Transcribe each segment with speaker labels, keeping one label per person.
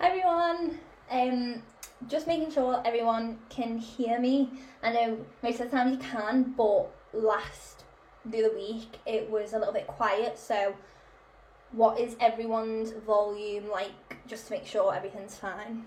Speaker 1: Hi everyone. Just making sure everyone can hear me. I know most of the time you can, but the other week it was a little bit quiet. So, what is everyone's volume like? Just to make sure everything's fine.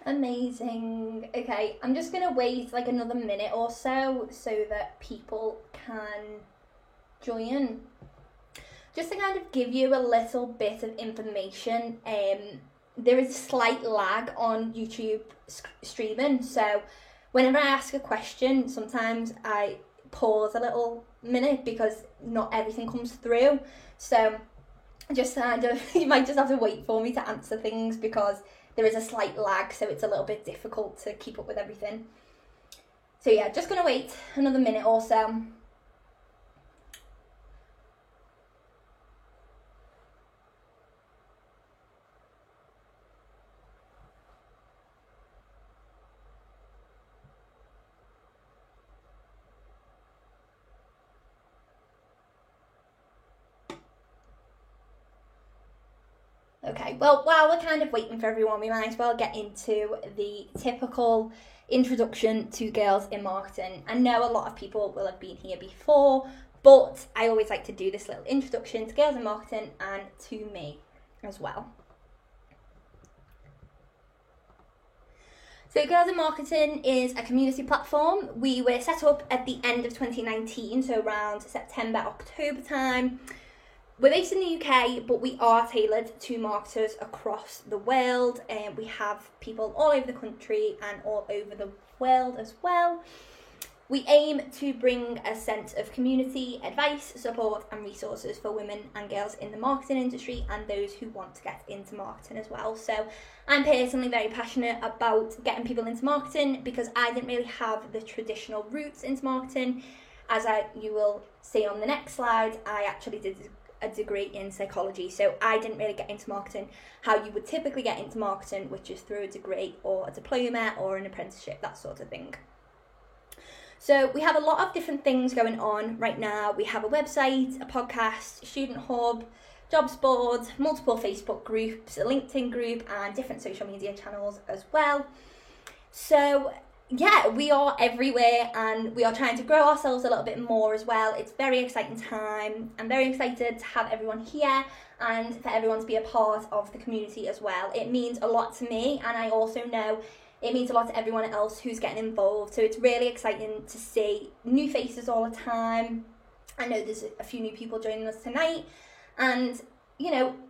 Speaker 1: Amazing. Okay, I'm just gonna wait like another minute or so that people can join. Just to kind of give you a little bit of information, there is a slight lag on YouTube streaming. So whenever I ask a question, sometimes I pause a little minute because not everything comes through. So just kind of, you might just have to wait for me to answer things because there is a slight lag, so it's a little bit difficult to keep up with everything. So yeah, just gonna wait another minute or so. Okay, well, while we're kind of waiting for everyone, we might as well get into the typical introduction to Girls in Marketing. I know a lot of people will have been here before, but I always like to do this little introduction to Girls in Marketing and to me as well. So Girls in Marketing is a community platform. We were set up at the end of 2019, so around September, October time. We're based in the UK, but we are tailored to marketers across the world. We have people all over the country and all over the world as well. We aim to bring a sense of community, advice, support and resources for women and girls in the marketing industry and those who want to get into marketing as well. So I'm personally very passionate about getting people into marketing because I didn't really have the traditional routes into marketing. As you will see on the next slide, I actually did a degree in psychology, so I didn't really get into marketing how you would typically get into marketing, which is through a degree or a diploma or an apprenticeship, that sort of thing. So we have a lot of different things going on right now. We have a website, a podcast, student hub, jobs board, multiple Facebook groups, a LinkedIn group and different social media channels as well. So yeah, we are everywhere and we are trying to grow ourselves a little bit more as well. It's a very exciting time. I'm very excited to have everyone here and for everyone to be a part of the community as well. It means a lot to me and I also know it means a lot to everyone else who's getting involved. So it's really exciting to see new faces all the time. I know there's a few new people joining us tonight and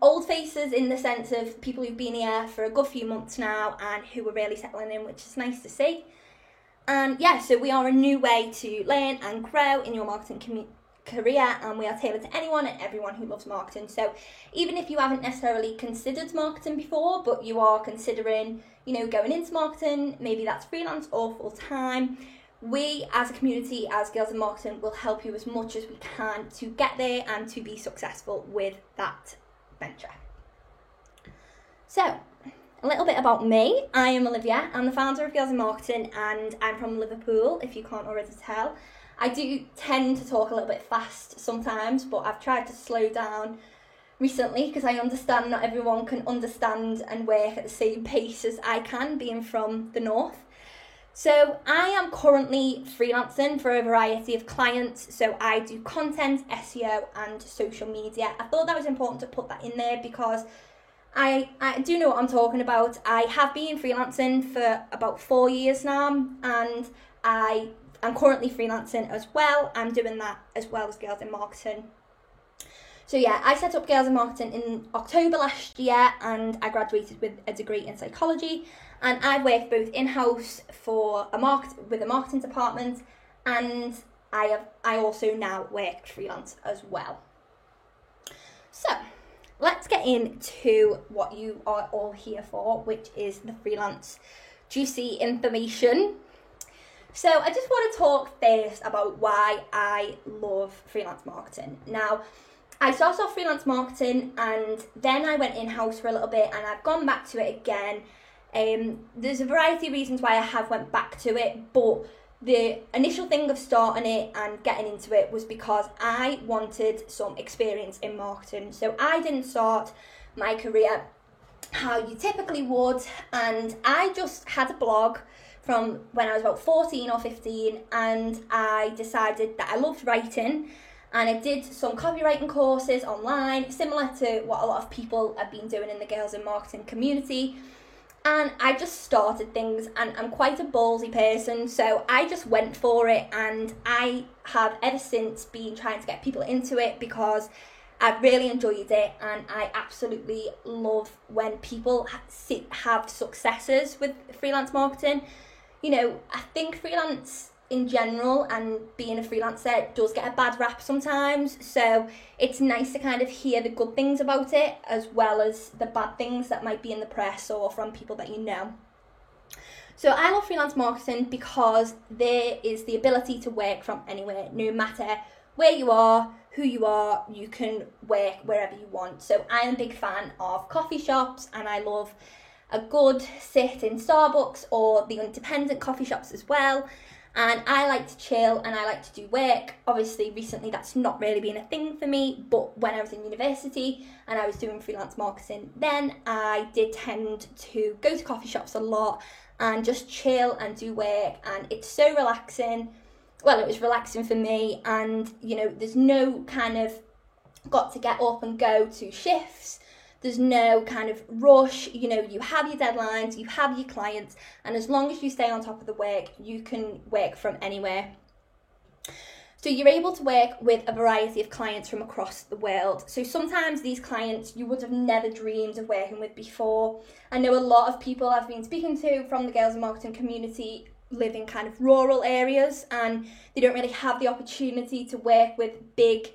Speaker 1: old faces in the sense of people who've been here for a good few months now and who are really settling in, which is nice to see. And yeah, so we are a new way to learn and grow in your marketing career, and we are tailored to anyone and everyone who loves marketing. So even if you haven't necessarily considered marketing before, but you are considering, going into marketing, maybe that's freelance or full-time, we as a community, as Girls in Marketing, will help you as much as we can to get there and to be successful with that venture. So, a little bit about me. I am Olivia. I'm the founder of Girls in Marketing and I'm from Liverpool, if you can't already tell. I do tend to talk a little bit fast sometimes, but I've tried to slow down recently because I understand not everyone can understand and work at the same pace as I can, being from the north. So I am currently freelancing for a variety of clients. So I do content, SEO and social media. I thought that was important to put that in there because I do know what I'm talking about. I have been freelancing for about 4 years now and I'm currently freelancing as well. I'm doing that as well as Girls in Marketing. So yeah, I set up Girls in Marketing in October last year and I graduated with a degree in psychology and I've worked both in-house with a marketing department and I also now work freelance as well. So let's get into what you are all here for, which is the freelance juicy information. So I just want to talk first about why I love freelance marketing. Now, I started off freelance marketing and then I went in-house for a little bit and I've gone back to it again. There's a variety of reasons why I have went back to it, but the initial thing of starting it and getting into it was because I wanted some experience in marketing. So I didn't start my career how you typically would, and I just had a blog from when I was about 14 or 15, and I decided that I loved writing, and I did some copywriting courses online, similar to what a lot of people have been doing in the Girls in Marketing community. And I just started things, and I'm quite a ballsy person, so I just went for it, and I have ever since been trying to get people into it because I've really enjoyed it, and I absolutely love when people have successes with freelance marketing. You know, I think freelance in general and being a freelancer does get a bad rap sometimes, so it's nice to kind of hear the good things about it as well as the bad things that might be in the press or from people that you know. So I love freelance marketing because there is the ability to work from anywhere, no matter where you are, who you are, you can work wherever you want. So I am a big fan of coffee shops, and I love a good sit in Starbucks or the independent coffee shops as well. And I like to chill and I like to do work. Obviously, recently that's not really been a thing for me, but when I was in university and I was doing freelance marketing, then I did tend to go to coffee shops a lot and just chill and do work, and it's so relaxing. Well, it was relaxing for me, and you know, there's no kind of got to get up and go to shifts. There's no kind of rush, you know, you have your deadlines, you have your clients, and as long as you stay on top of the work, you can work from anywhere. So you're able to work with a variety of clients from across the world. So sometimes these clients you would have never dreamed of working with before. I know a lot of people I've been speaking to from the Girls in Marketing community live in kind of rural areas, and they don't really have the opportunity to work with big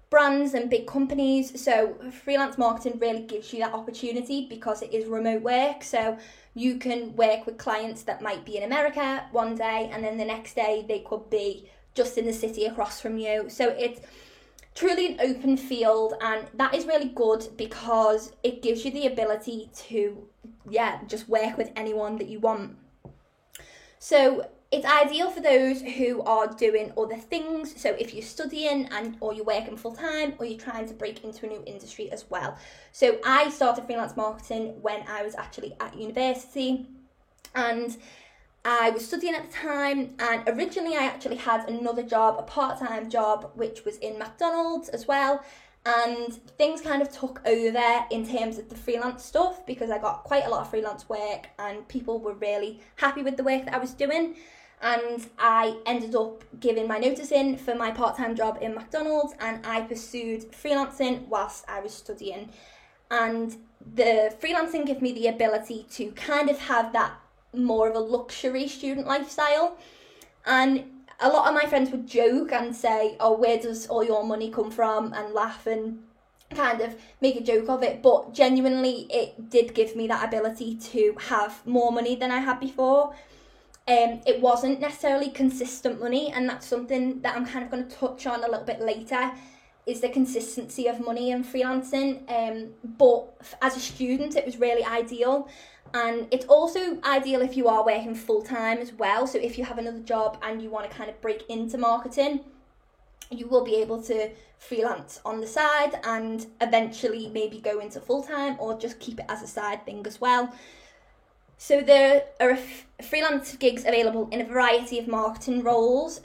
Speaker 1: brands and big companies. So freelance marketing really gives you that opportunity because it is remote work. So you can work with clients that might be in America one day, and then the next day they could be just in the city across from you. So it's truly an open field, and that is really good because it gives you the ability to just work with anyone that you want. So it's ideal for those who are doing other things. So if you're studying or you're working full time, or you're trying to break into a new industry as well. So I started freelance marketing when I was actually at university, and I was studying at the time, and originally I actually had another job, a part-time job, which was in McDonald's as well. And things kind of took over in terms of the freelance stuff because I got quite a lot of freelance work and people were really happy with the work that I was doing. And I ended up giving my notice in for my part-time job in McDonald's, and I pursued freelancing whilst I was studying. And the freelancing gave me the ability to kind of have that more of a luxury student lifestyle. And a lot of my friends would joke and say, oh, where does all your money come from, and laugh and kind of make a joke of it. But genuinely, it did give me that ability to have more money than I had before. It wasn't necessarily consistent money, and that's something that I'm kind of going to touch on a little bit later, is the consistency of money in freelancing. But as a student, it was really ideal. And it's also ideal if you are working full-time as well. So if you have another job and you want to kind of break into marketing, you will be able to freelance on the side and eventually maybe go into full-time, or just keep it as a side thing as well. So there are freelance gigs available in a variety of marketing roles,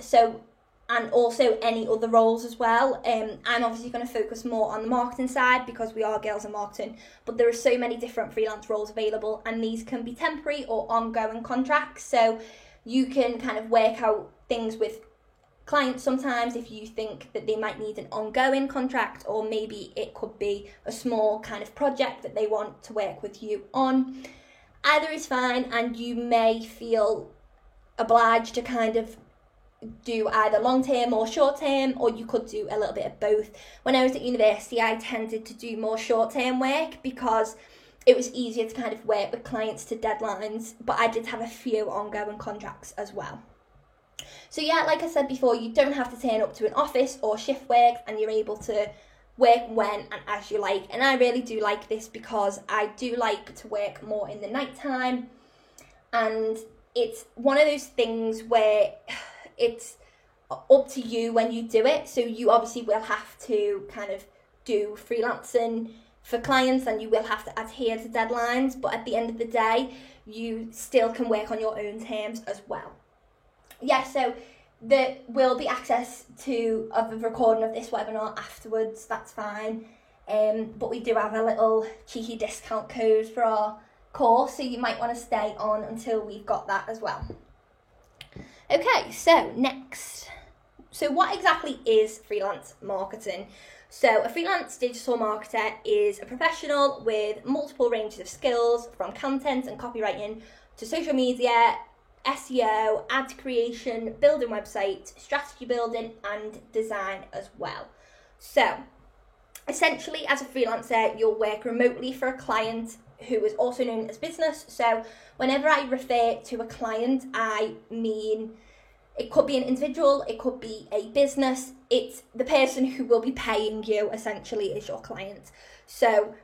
Speaker 1: and also any other roles as well. I'm obviously going to focus more on the marketing side because we are Girls in Marketing, but there are so many different freelance roles available, and these can be temporary or ongoing contracts. So you can kind of work out things with clients sometimes if you think that they might need an ongoing contract, or maybe it could be a small kind of project that they want to work with you on. Either is fine, and you may feel obliged to kind of do either long term or short term, or you could do a little bit of both. When I was at university, I tended to do more short term work because it was easier to kind of work with clients to deadlines, but I did have a few ongoing contracts as well. So yeah, like I said before, you don't have to turn up to an office or shift work, and you're able to work when and as you like. And I really do like this because I do like to work more in the nighttime, and it's one of those things where it's up to you when you do it. So you obviously will have to kind of do freelancing for clients, and you will have to adhere to deadlines, but at the end of the day, you still can work on your own terms as well. Yeah, so there will be access to a recording of this webinar afterwards, that's fine. But we do have a little cheeky discount code for our course, so you might want to stay on until we've got that as well. Okay, so next. So what exactly is freelance marketing? So a freelance digital marketer is a professional with multiple ranges of skills, from content and copywriting to social media, SEO, ad creation, building websites, strategy building, and design as well. So essentially, as a freelancer, you'll work remotely for a client who is also known as business. So whenever I refer to a client, I mean it could be an individual, it could be a business. It's the person who will be paying you, essentially, is your client. So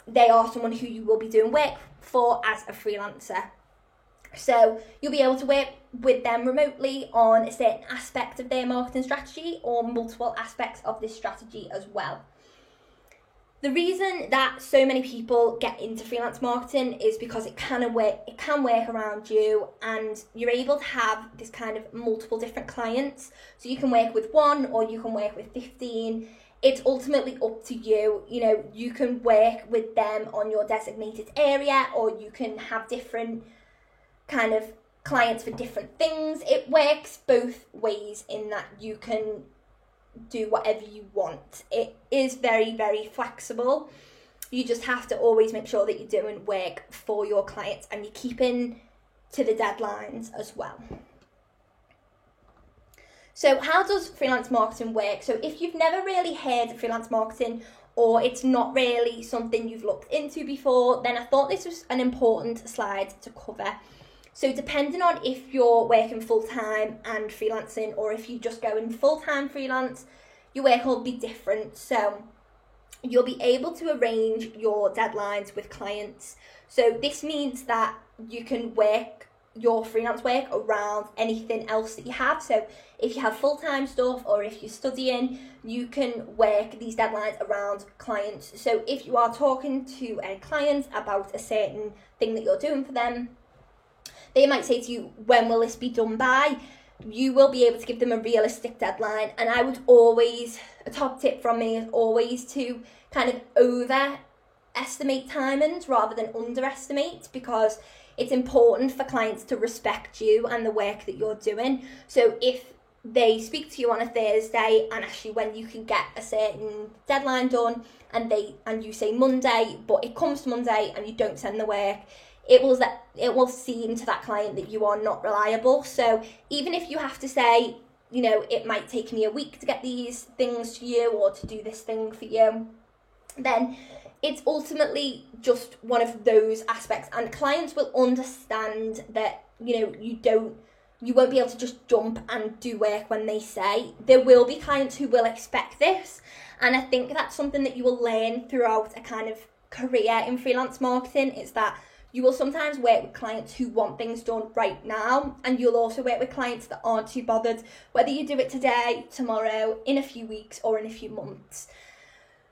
Speaker 1: they are someone who you will be doing work for as a freelancer. So you'll be able to work with them remotely on a certain aspect of their marketing strategy, or multiple aspects of this strategy as well. The reason that so many people get into freelance marketing is because it can work around you, and you're able to have this kind of multiple different clients. So you can work with one, or you can work with 15. It's ultimately up to you. You know, you can work with them on your designated area, or you can have different kind of clients for different things. It works both ways in that you can do whatever you want. It is very, very flexible. You just have to always make sure that you're doing work for your clients and you're keeping to the deadlines as well. So how does freelance marketing work? So if you've never really heard of freelance marketing, or it's not really something you've looked into before, then I thought this was an important slide to cover. So depending on if you're working full-time and freelancing, or if you're just going full-time freelance, your work will be different. So you'll be able to arrange your deadlines with clients. So this means that you can work your freelance work around anything else that you have. So if you have full-time stuff, or if you're studying, you can work these deadlines around clients. So if you are talking to a client about a certain thing that you're doing for them, they might say to you, when will this be done by? You will be able to give them a realistic deadline. And I would always, a top tip from me is always to kind of overestimate timings rather than underestimate, because it's important for clients to respect you and the work that you're doing. So if they speak to you on a Thursday and ask you when you can get a certain deadline done, and you say Monday, but it comes to Monday and you don't send the work, it will seem to that client that you are not reliable. So even if you have to say, you know, it might take me a week to get these things to you, or to do this thing for you, then it's ultimately just one of those aspects. And clients will understand that, you know, you won't be able to just jump and do work when they say. There will be clients who will expect this, and I think that's something that you will learn throughout a kind of career in freelance marketing, is that you will sometimes work with clients who want things done right now, and you'll also work with clients that aren't too bothered, whether you do it today, tomorrow, in a few weeks, or in a few months.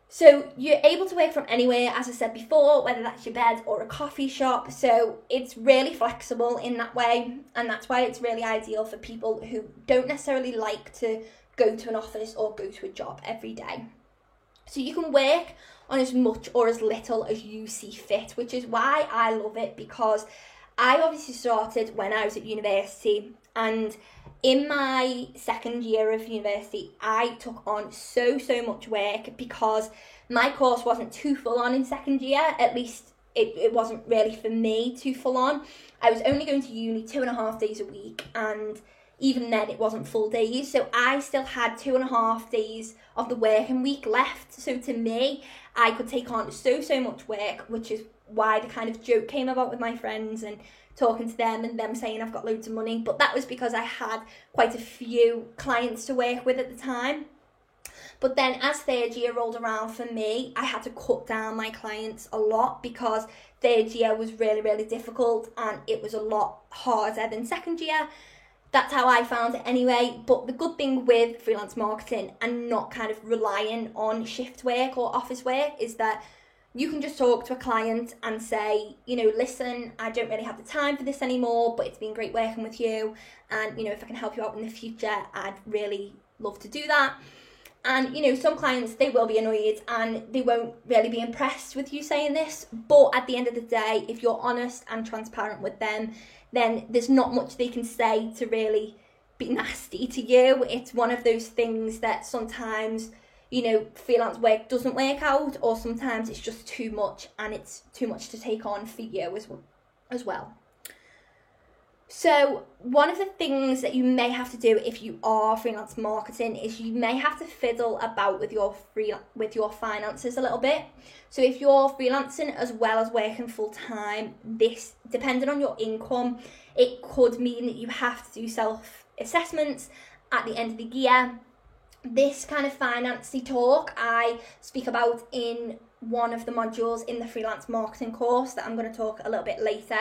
Speaker 1: So you're able to work from anywhere, as I said before, whether that's your bed or a coffee shop. So it's really flexible in that way, and that's why it's really ideal for people who don't necessarily like to go to an office or go to a job every day. So you can work on as much or as little as you see fit, which is why I love it, because I obviously started when I was at university, and in my second year of university, I took on so much work because my course wasn't too full on in second year. At least it wasn't really for me too full on. I was only going to uni 2.5 days a week, and even then it wasn't full days. So I still had 2.5 days of the working week left. So to me, I could take on so much work, which is why the kind of joke came about with my friends and talking to them and them saying I've got loads of money, but that was because I had quite a few clients to work with at the time. But then as third year rolled around for me, I had to cut down my clients a lot because third year was really, really difficult and it was a lot harder than second year. That's how I found it anyway. But the good thing with freelance marketing and not kind of relying on shift work or office work is that you can just talk to a client and say, listen, I don't really have the time for this anymore, but it's been great working with you. And, if I can help you out in the future, I'd really love to do that. And, some clients, they will be annoyed and they won't really be impressed with you saying this. But at the end of the day, if you're honest and transparent with them, then there's not much they can say to really be nasty to you. It's one of those things that sometimes, freelance work doesn't work out, or sometimes it's just too much and it's too much to take on for you as well. So one of the things that you may have to do if you are freelance marketing is you may have to fiddle about with your finances a little bit. So if you're freelancing as well as working full time, this, depending on your income, it could mean that you have to do self-assessments at the end of the year. This kind of financy talk I speak about in one of the modules in the freelance marketing course that I'm going to talk a little bit later.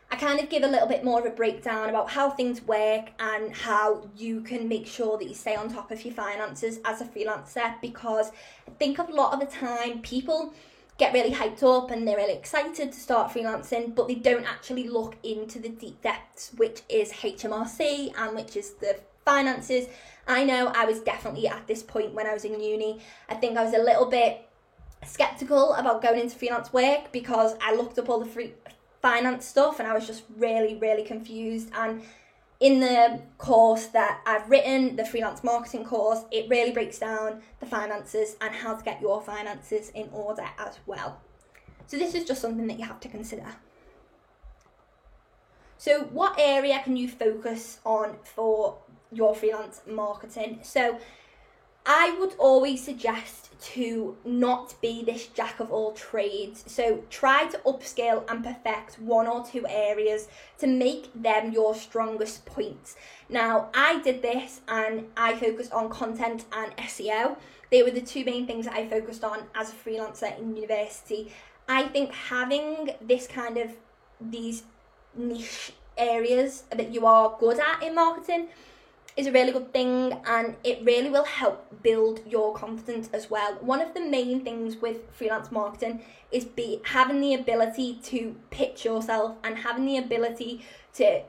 Speaker 1: I kind of give a little bit more of a breakdown about how things work and how you can make sure that you stay on top of your finances as a freelancer, because I think a lot of the time people get really hyped up and they're really excited to start freelancing, but they don't actually look into the deep depths, which is HMRC and which is the finances. I know I was definitely at this point when I was in uni. I think I was a little bit skeptical about going into freelance work because I looked up all the finance stuff and I was just really, really confused. And in the course that I've written, the freelance marketing course, it really breaks down the finances and how to get your finances in order as well. So this is just something that you have to consider. So what area can you focus on for your freelance marketing? So I would always suggest to not be this jack of all trades. So try to upskill and perfect one or two areas to make them your strongest points. Now, I did this and I focused on content and SEO. They were the two main things that I focused on as a freelancer in university. I think having this kind of these niche areas that you are good at in marketing is a really good thing, and it really will help build your confidence as well. One of the main things with freelance marketing is having the ability to pitch yourself and having the ability to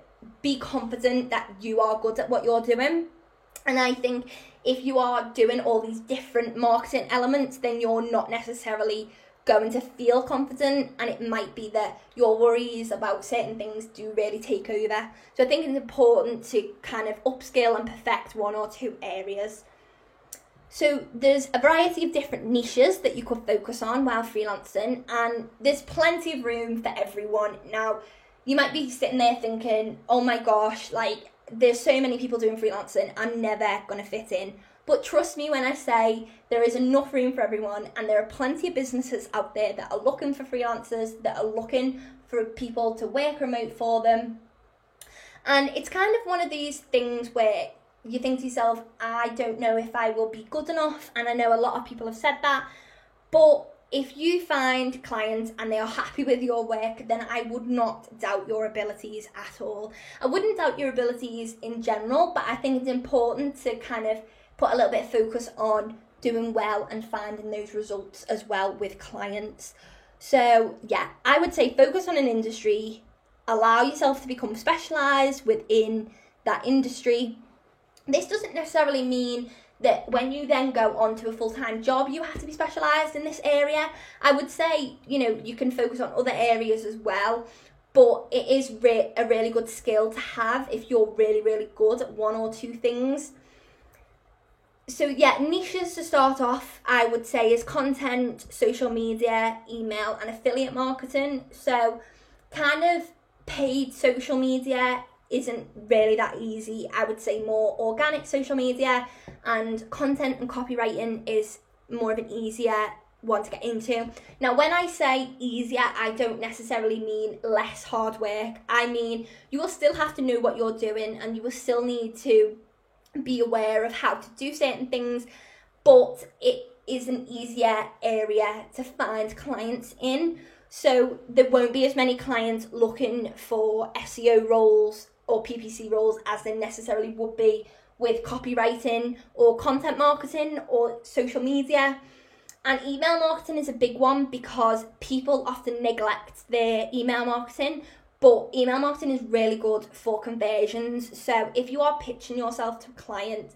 Speaker 1: be confident that you are good at what you're doing. And I think if you are doing all these different marketing elements, then you're not necessarily going to feel confident, and it might be that your worries about certain things do really take over. So I think it's important to kind of upskill and perfect one or two areas. So there's a variety of different niches that you could focus on while freelancing, and there's plenty of room for everyone. Now, you might be sitting there thinking, oh my gosh, like there's so many people doing freelancing, I'm never going to fit in. But trust me when I say there is enough room for everyone, and there are plenty of businesses out there that are looking for freelancers, that are looking for people to work remote for them. And it's kind of one of these things where you think to yourself, I don't know if I will be good enough. And I know a lot of people have said that. But if you find clients and they are happy with your work, then I would not doubt your abilities at all. I wouldn't doubt your abilities in general, but I think it's important to kind of put a little bit of focus on doing well and finding those results as well with clients. So yeah, I would say focus on an industry, allow yourself to become specialised within that industry. This doesn't necessarily mean that when you then go on to a full-time job, you have to be specialised in this area. I would say, you can focus on other areas as well, but it is a really good skill to have if you're really, really good at one or two things. So yeah, niches to start off, I would say, is content, social media, email, and affiliate marketing. So kind of paid social media isn't really that easy. I would say more organic social media, and content and copywriting is more of an easier want to get into. Now, when I say easier, I don't necessarily mean less hard work. I mean, you will still have to know what you're doing, and you will still need to be aware of how to do certain things, but it is an easier area to find clients in. So there won't be as many clients looking for SEO roles or PPC roles as there necessarily would be with copywriting or content marketing or social media. And email marketing is a big one because people often neglect their email marketing, but email marketing is really good for conversions. So if you are pitching yourself to a client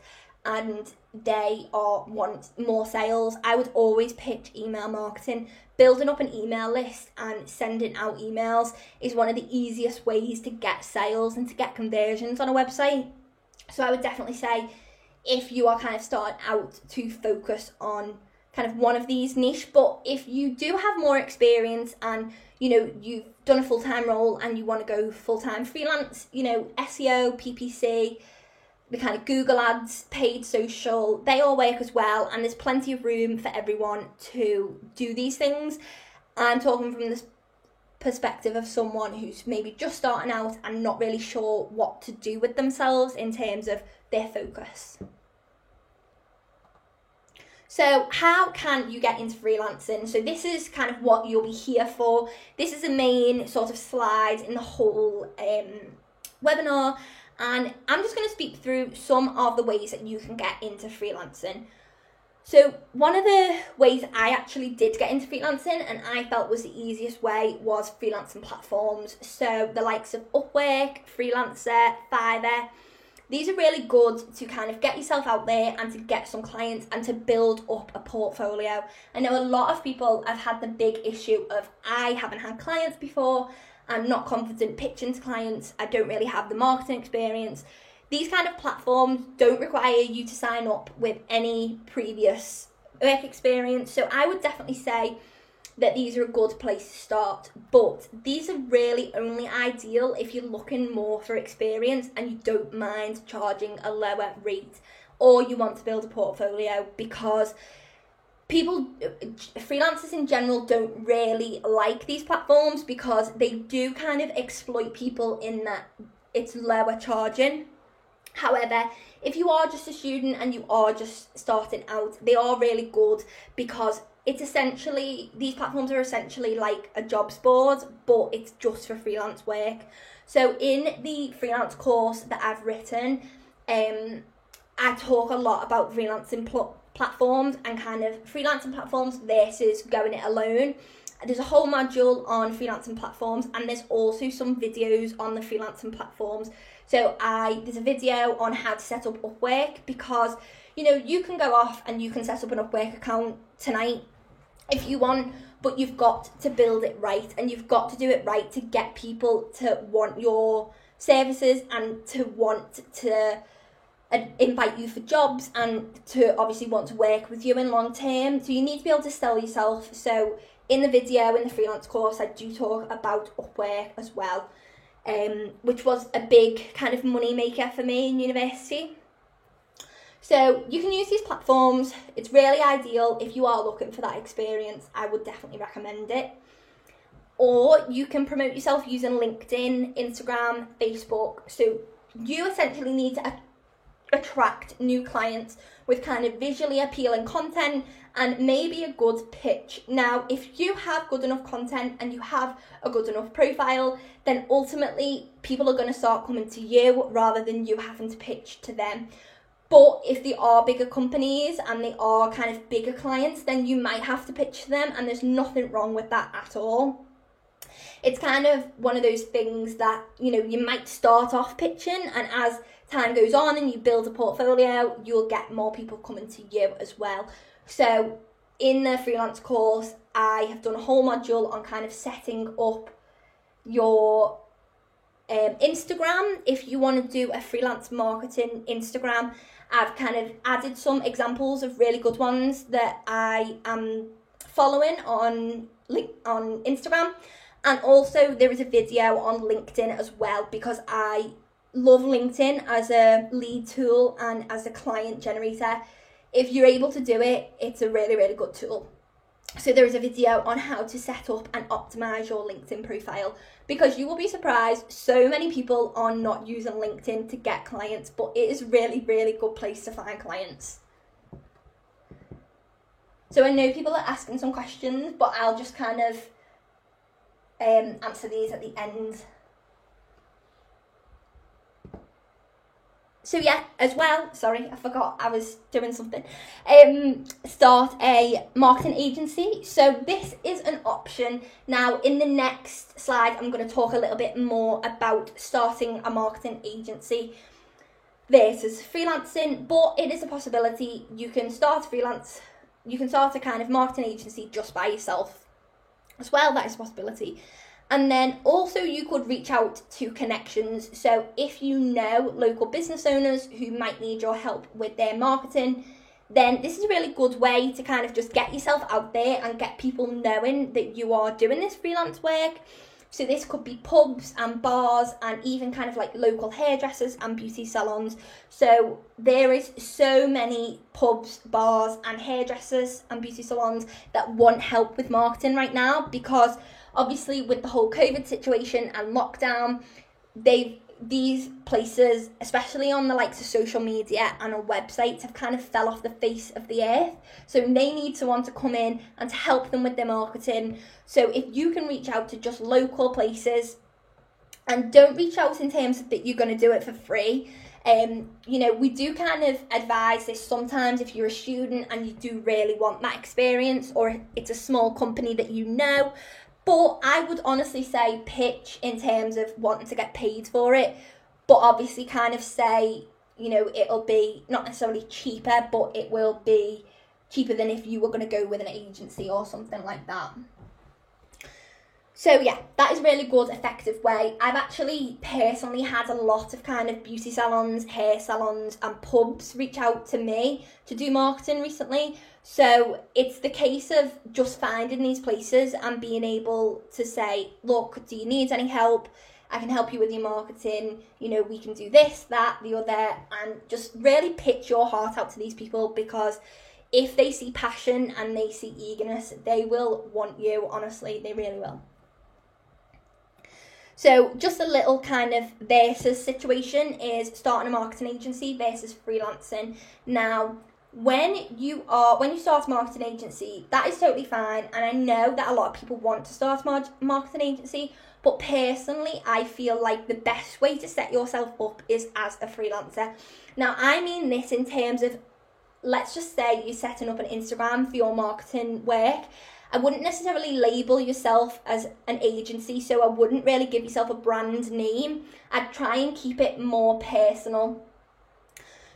Speaker 1: and they want more sales, I would always pitch email marketing. Building up an email list and sending out emails is one of the easiest ways to get sales and to get conversions on a website. So I would definitely say, if you are kind of starting out, to focus on kind of one of these niche. But if you do have more experience and, you know, you've done a full-time role and you want to go full-time freelance, you know, SEO, PPC, the kind of Google ads, paid social, they all work as well, and there's plenty of room for everyone to do these things. I'm talking from this perspective of someone who's maybe just starting out and not really sure what to do with themselves in terms of their focus. So how can you get into freelancing? So this is kind of what you'll be here for. This is the main sort of slide in the whole webinar. And I'm just going to speak through some of the ways that you can get into freelancing. So one of the ways I actually did get into freelancing and I felt was the easiest way was freelancing platforms. So the likes of Upwork, Freelancer, Fiverr. These are really good to kind of get yourself out there and to get some clients and to build up a portfolio. I know a lot of people have had the big issue of, I haven't had clients before, I'm not confident pitching to clients, I don't really have the marketing experience. These kind of platforms don't require you to sign up with any previous work experience. So I would definitely say that these are a good place to start. But these are really only ideal if you're looking more for experience and you don't mind charging a lower rate, or you want to build a portfolio, because freelancers in general don't really like these platforms because they do kind of exploit people in that it's lower charging. However, if you are just a student and you are just starting out, they are really good because these platforms are essentially like a jobs board, but it's just for freelance work. So in the freelance course that I've written, I talk a lot about freelancing platforms and kind of freelancing platforms versus going it alone. There's a whole module on freelancing platforms, and there's also some videos on the freelancing platforms. So there's a video on how to set up Upwork, because, you know, you can go off and you can set up an Upwork account tonight if you want, but you've got to build it right, and you've got to do it right to get people to want your services and to want to invite you for jobs and to obviously want to work with you in long term. So you need to be able to sell yourself. So in the video, in the freelance course, I do talk about Upwork as well, which was a big kind of money maker for me in university. So you can use these platforms. It's really ideal if you are looking for that experience. I would definitely recommend it. Or you can promote yourself using LinkedIn, Instagram, Facebook. So you essentially need to attract new clients with kind of visually appealing content and maybe a good pitch. Now, if you have good enough content and you have a good enough profile, then ultimately people are going to start coming to you rather than you having to pitch to them. But if they are bigger companies and they are kind of bigger clients, then you might have to pitch to them, and there's nothing wrong with that at all. It's kind of one of those things that, you know, you might start off pitching, and as time goes on and you build a portfolio, you'll get more people coming to you as well. So in the freelance course, I have done a whole module on kind of setting up your Instagram. If you want to do a freelance marketing Instagram, I've kind of added some examples of really good ones that I am following on Instagram. And also there is a video on LinkedIn as well, because I love LinkedIn as a lead tool and as a client generator. If you're able to do it, it's a really, really good tool. So there is a video on how to set up and optimize your LinkedIn profile, because you will be surprised, so many people are not using LinkedIn to get clients, but it is really, really good place to find clients. So I know people are asking some questions, but I'll just kind of answer these at the end. So yeah, as well, sorry, I forgot I was doing something. Start a marketing agency. So this is an option. Now, in the next slide, I'm going to talk a little bit more about starting a marketing agency versus freelancing, but it is a possibility. You can start a kind of marketing agency just by yourself as well. That is a possibility. And then also you could reach out to connections. So if you know local business owners who might need your help with their marketing, then this is a really good way to kind of just get yourself out there and get people knowing that you are doing this freelance work. So this could be pubs and bars and even kind of like local hairdressers and beauty salons. So there is so many pubs, bars and hairdressers and beauty salons that want help with marketing right now, because obviously with the whole COVID situation and lockdown, these places, especially on the likes of social media and on websites, have kind of fell off the face of the earth. So they need someone to come in and to help them with their marketing. So if you can reach out to just local places, and don't reach out in terms of that you're going to do it for free. We do kind of advise this sometimes if you're a student and you do really want that experience, or it's a small company that you know. But I would honestly say pitch in terms of wanting to get paid for it, but obviously kind of say, it'll be not necessarily cheaper, but it will be cheaper than if you were going to go with an agency or something like that. So yeah, that is a really good, effective way. I've actually personally had a lot of kind of beauty salons, hair salons and pubs reach out to me to do marketing recently. So it's the case of just finding these places and being able to say, look, do you need any help? I can help you with your marketing. We can do this, that, the other, and just really pitch your heart out to these people, because if they see passion and they see eagerness, they will want you. Honestly, they really will. So just a little kind of versus situation is starting a marketing agency versus freelancing. Now, when you start a marketing agency, that is totally fine. And I know that a lot of people want to start a marketing agency, but personally, I feel like the best way to set yourself up is as a freelancer. Now, I mean this in terms of, let's just say you're setting up an Instagram for your marketing work. I wouldn't necessarily label yourself as an agency, so I wouldn't really give yourself a brand name. I'd try and keep it more personal.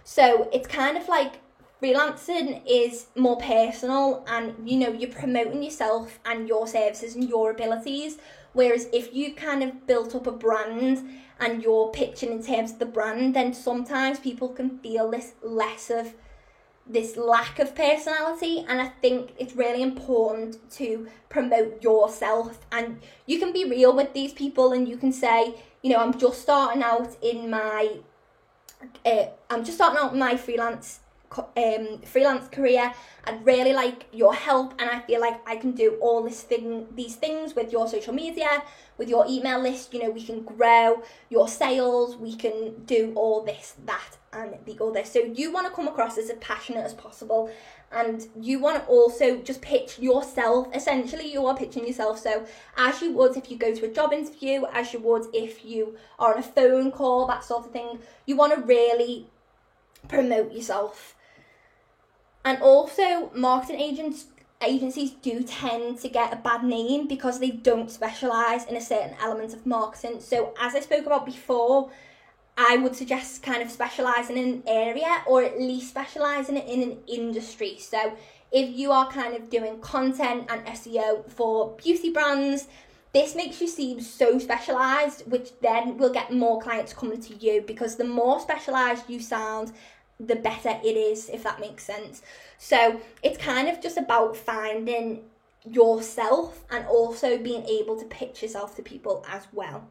Speaker 1: So it's kind of like freelancing is more personal, and you're promoting yourself and your services and your abilities. Whereas if you kind of built up a brand and you're pitching in terms of the brand, then sometimes people can feel this lack of personality. And I think it's really important to promote yourself, and you can be real with these people and you can say, I'm just starting out in my freelance career. I'd really like your help, and I feel like I can do all these things with your social media, with your email list. We can grow your sales, we can do all this, that, and the other. So you want to come across as passionate as possible, and you want to also just pitch yourself. Essentially, you are pitching yourself. So as you would if you go to a job interview, as you would if you are on a phone call, that sort of thing. You want to really promote yourself. And also, marketing agencies do tend to get a bad name because they don't specialise in a certain element of marketing. So as I spoke about before, I would suggest kind of specialising in an area, or at least specialising in an industry. So if you are kind of doing content and SEO for beauty brands, this makes you seem so specialised, which then will get more clients coming to you, because the more specialised you sound, the better it is, if that makes sense. So it's kind of just about finding yourself and also being able to pitch yourself to people as well.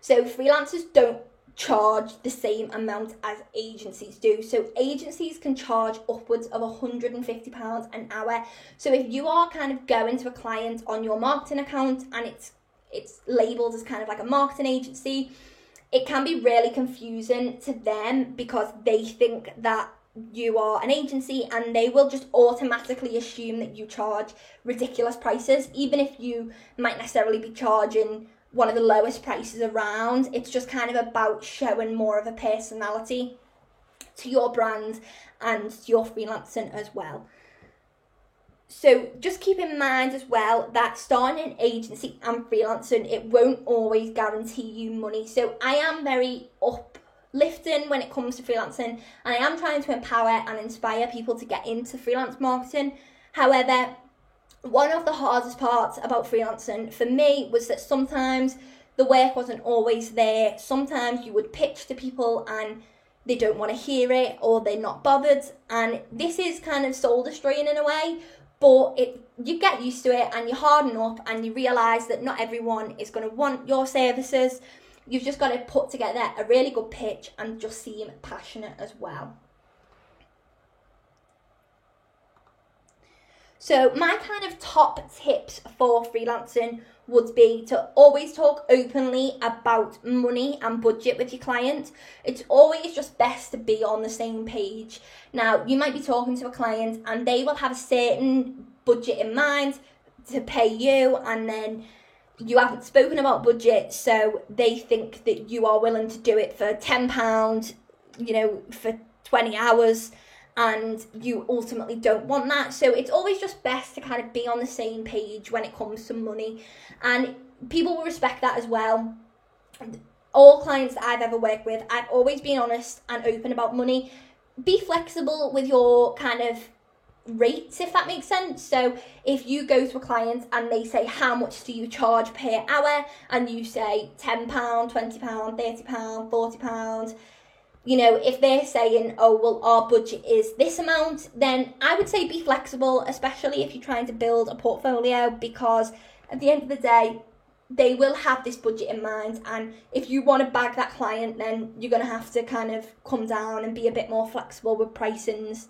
Speaker 1: So freelancers don't charge the same amount as agencies do. So agencies can charge upwards of £150 an hour. So if you are kind of going to a client on your marketing account and it's labelled as kind of like a marketing agency, it can be really confusing to them because they think that you are an agency and they will just automatically assume that you charge ridiculous prices, even if you might necessarily be charging one of the lowest prices around. It's just kind of about showing more of a personality to your brand and to your freelancing as well. So just keep in mind as well that starting an agency and freelancing, it won't always guarantee you money. So I am very uplifting when it comes to freelancing, and I am trying to empower and inspire people to get into freelance marketing. However, one of the hardest parts about freelancing for me was that sometimes the work wasn't always there. Sometimes you would pitch to people and they don't want to hear it, or they're not bothered, and this is kind of soul destroying in a way. But you get used to it and you harden up and you realise that not everyone is going to want your services. You've just got to put together a really good pitch and just seem passionate as well. So my kind of top tips for freelancing would be to always talk openly about money and budget with your client. It's always just best to be on the same page. Now, you might be talking to a client and they will have a certain budget in mind to pay you, and then you haven't spoken about budget, so they think that you are willing to do it for £10, for 20 hours. And you ultimately don't want that. So it's always just best to kind of be on the same page when it comes to money. And people will respect that as well. All clients that I've ever worked with, I've always been honest and open about money. Be flexible with your kind of rates, if that makes sense. So if you go to a client and they say, how much do you charge per hour? And you say £10, £20, £30, £40, if they're saying, oh, well, our budget is this amount, then I would say be flexible, especially if you're trying to build a portfolio, because at the end of the day, they will have this budget in mind. And if you want to bag that client, then you're going to have to kind of come down and be a bit more flexible with pricings.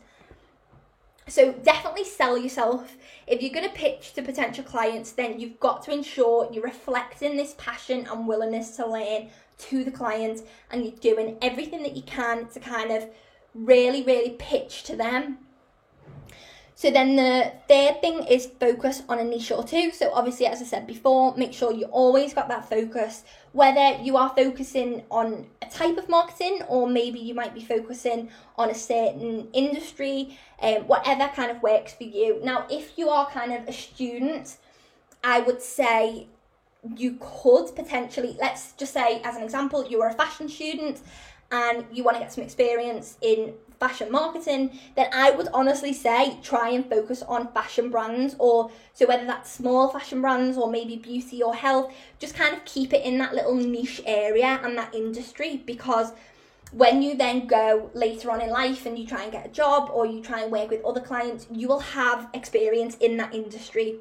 Speaker 1: So definitely sell yourself. If you're going to pitch to potential clients, then you've got to ensure you're reflecting this passion and willingness to learn to the client, and you're doing everything that you can to kind of really, really pitch to them. So then the third thing is focus on a niche or two. So obviously, as I said before, make sure you always got that focus, whether you are focusing on a type of marketing or maybe you might be focusing on a certain industry, whatever kind of works for you. Now, if you are kind of a student, I would say you could potentially, let's just say as an example, you are a fashion student and you want to get some experience in fashion marketing, then I would honestly say try and focus on fashion brands, or so whether that's small fashion brands or maybe beauty or health, just kind of keep it in that little niche area and that industry, because when you then go later on in life and you try and get a job or you try and work with other clients, you will have experience in that industry.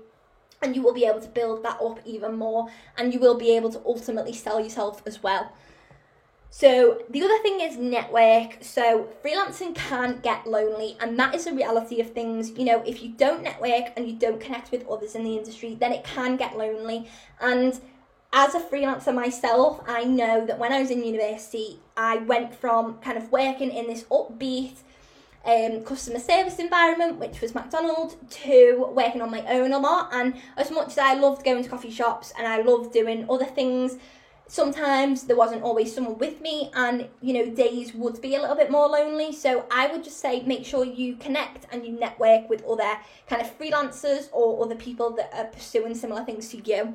Speaker 1: And you will be able to build that up even more, and you will be able to ultimately sell yourself as well. So the other thing is network. So freelancing can get lonely, and that is the reality of things. If you don't network and you don't connect with others in the industry, then it can get lonely. And as a freelancer myself, I know that when I was in university, I went from kind of working in this upbeat customer service environment, which was McDonald's, to working on my own a lot. And as much as I loved going to coffee shops and I loved doing other things, sometimes there wasn't always someone with me, and days would be a little bit more lonely. So I would just say make sure you connect and you network with other kind of freelancers or other people that are pursuing similar things to you.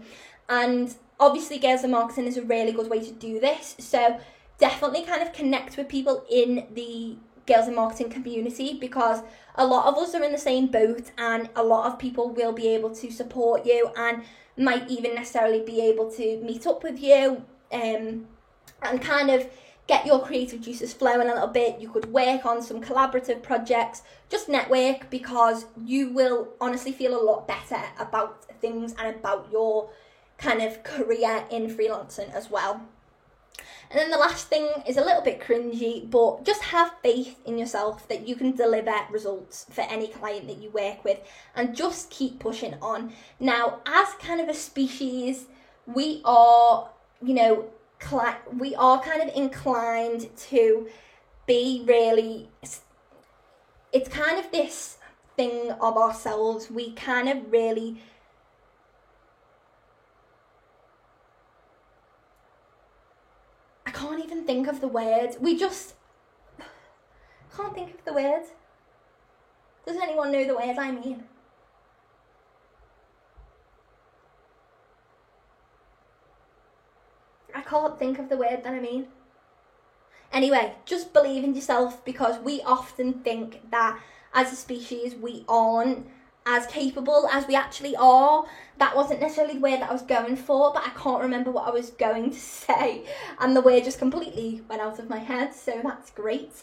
Speaker 1: And obviously Girls in Marketing is a really good way to do this. So definitely kind of connect with people in the Girls in Marketing community, because a lot of us are in the same boat and a lot of people will be able to support you and might even necessarily be able to meet up with you and kind of get your creative juices flowing a little bit. You could work on some collaborative projects, just network, because you will honestly feel a lot better about things and about your kind of career in freelancing as well. And then the last thing is a little bit cringy, but just have faith in yourself that you can deliver results for any client that you work with, and just keep pushing on. Now, as kind of a species, we are, we are kind of inclined to be really, it's kind of this thing of ourselves. We kind of really, I can't even think of the word. We just can't think of the word. Does anyone know the word I mean? I can't think of the word that I mean. Anyway, just believe in yourself, because we often think that as a species we aren't as capable as we actually are. That wasn't necessarily the word that I was going for, but I can't remember what I was going to say, and the word just completely went out of my head, so that's great.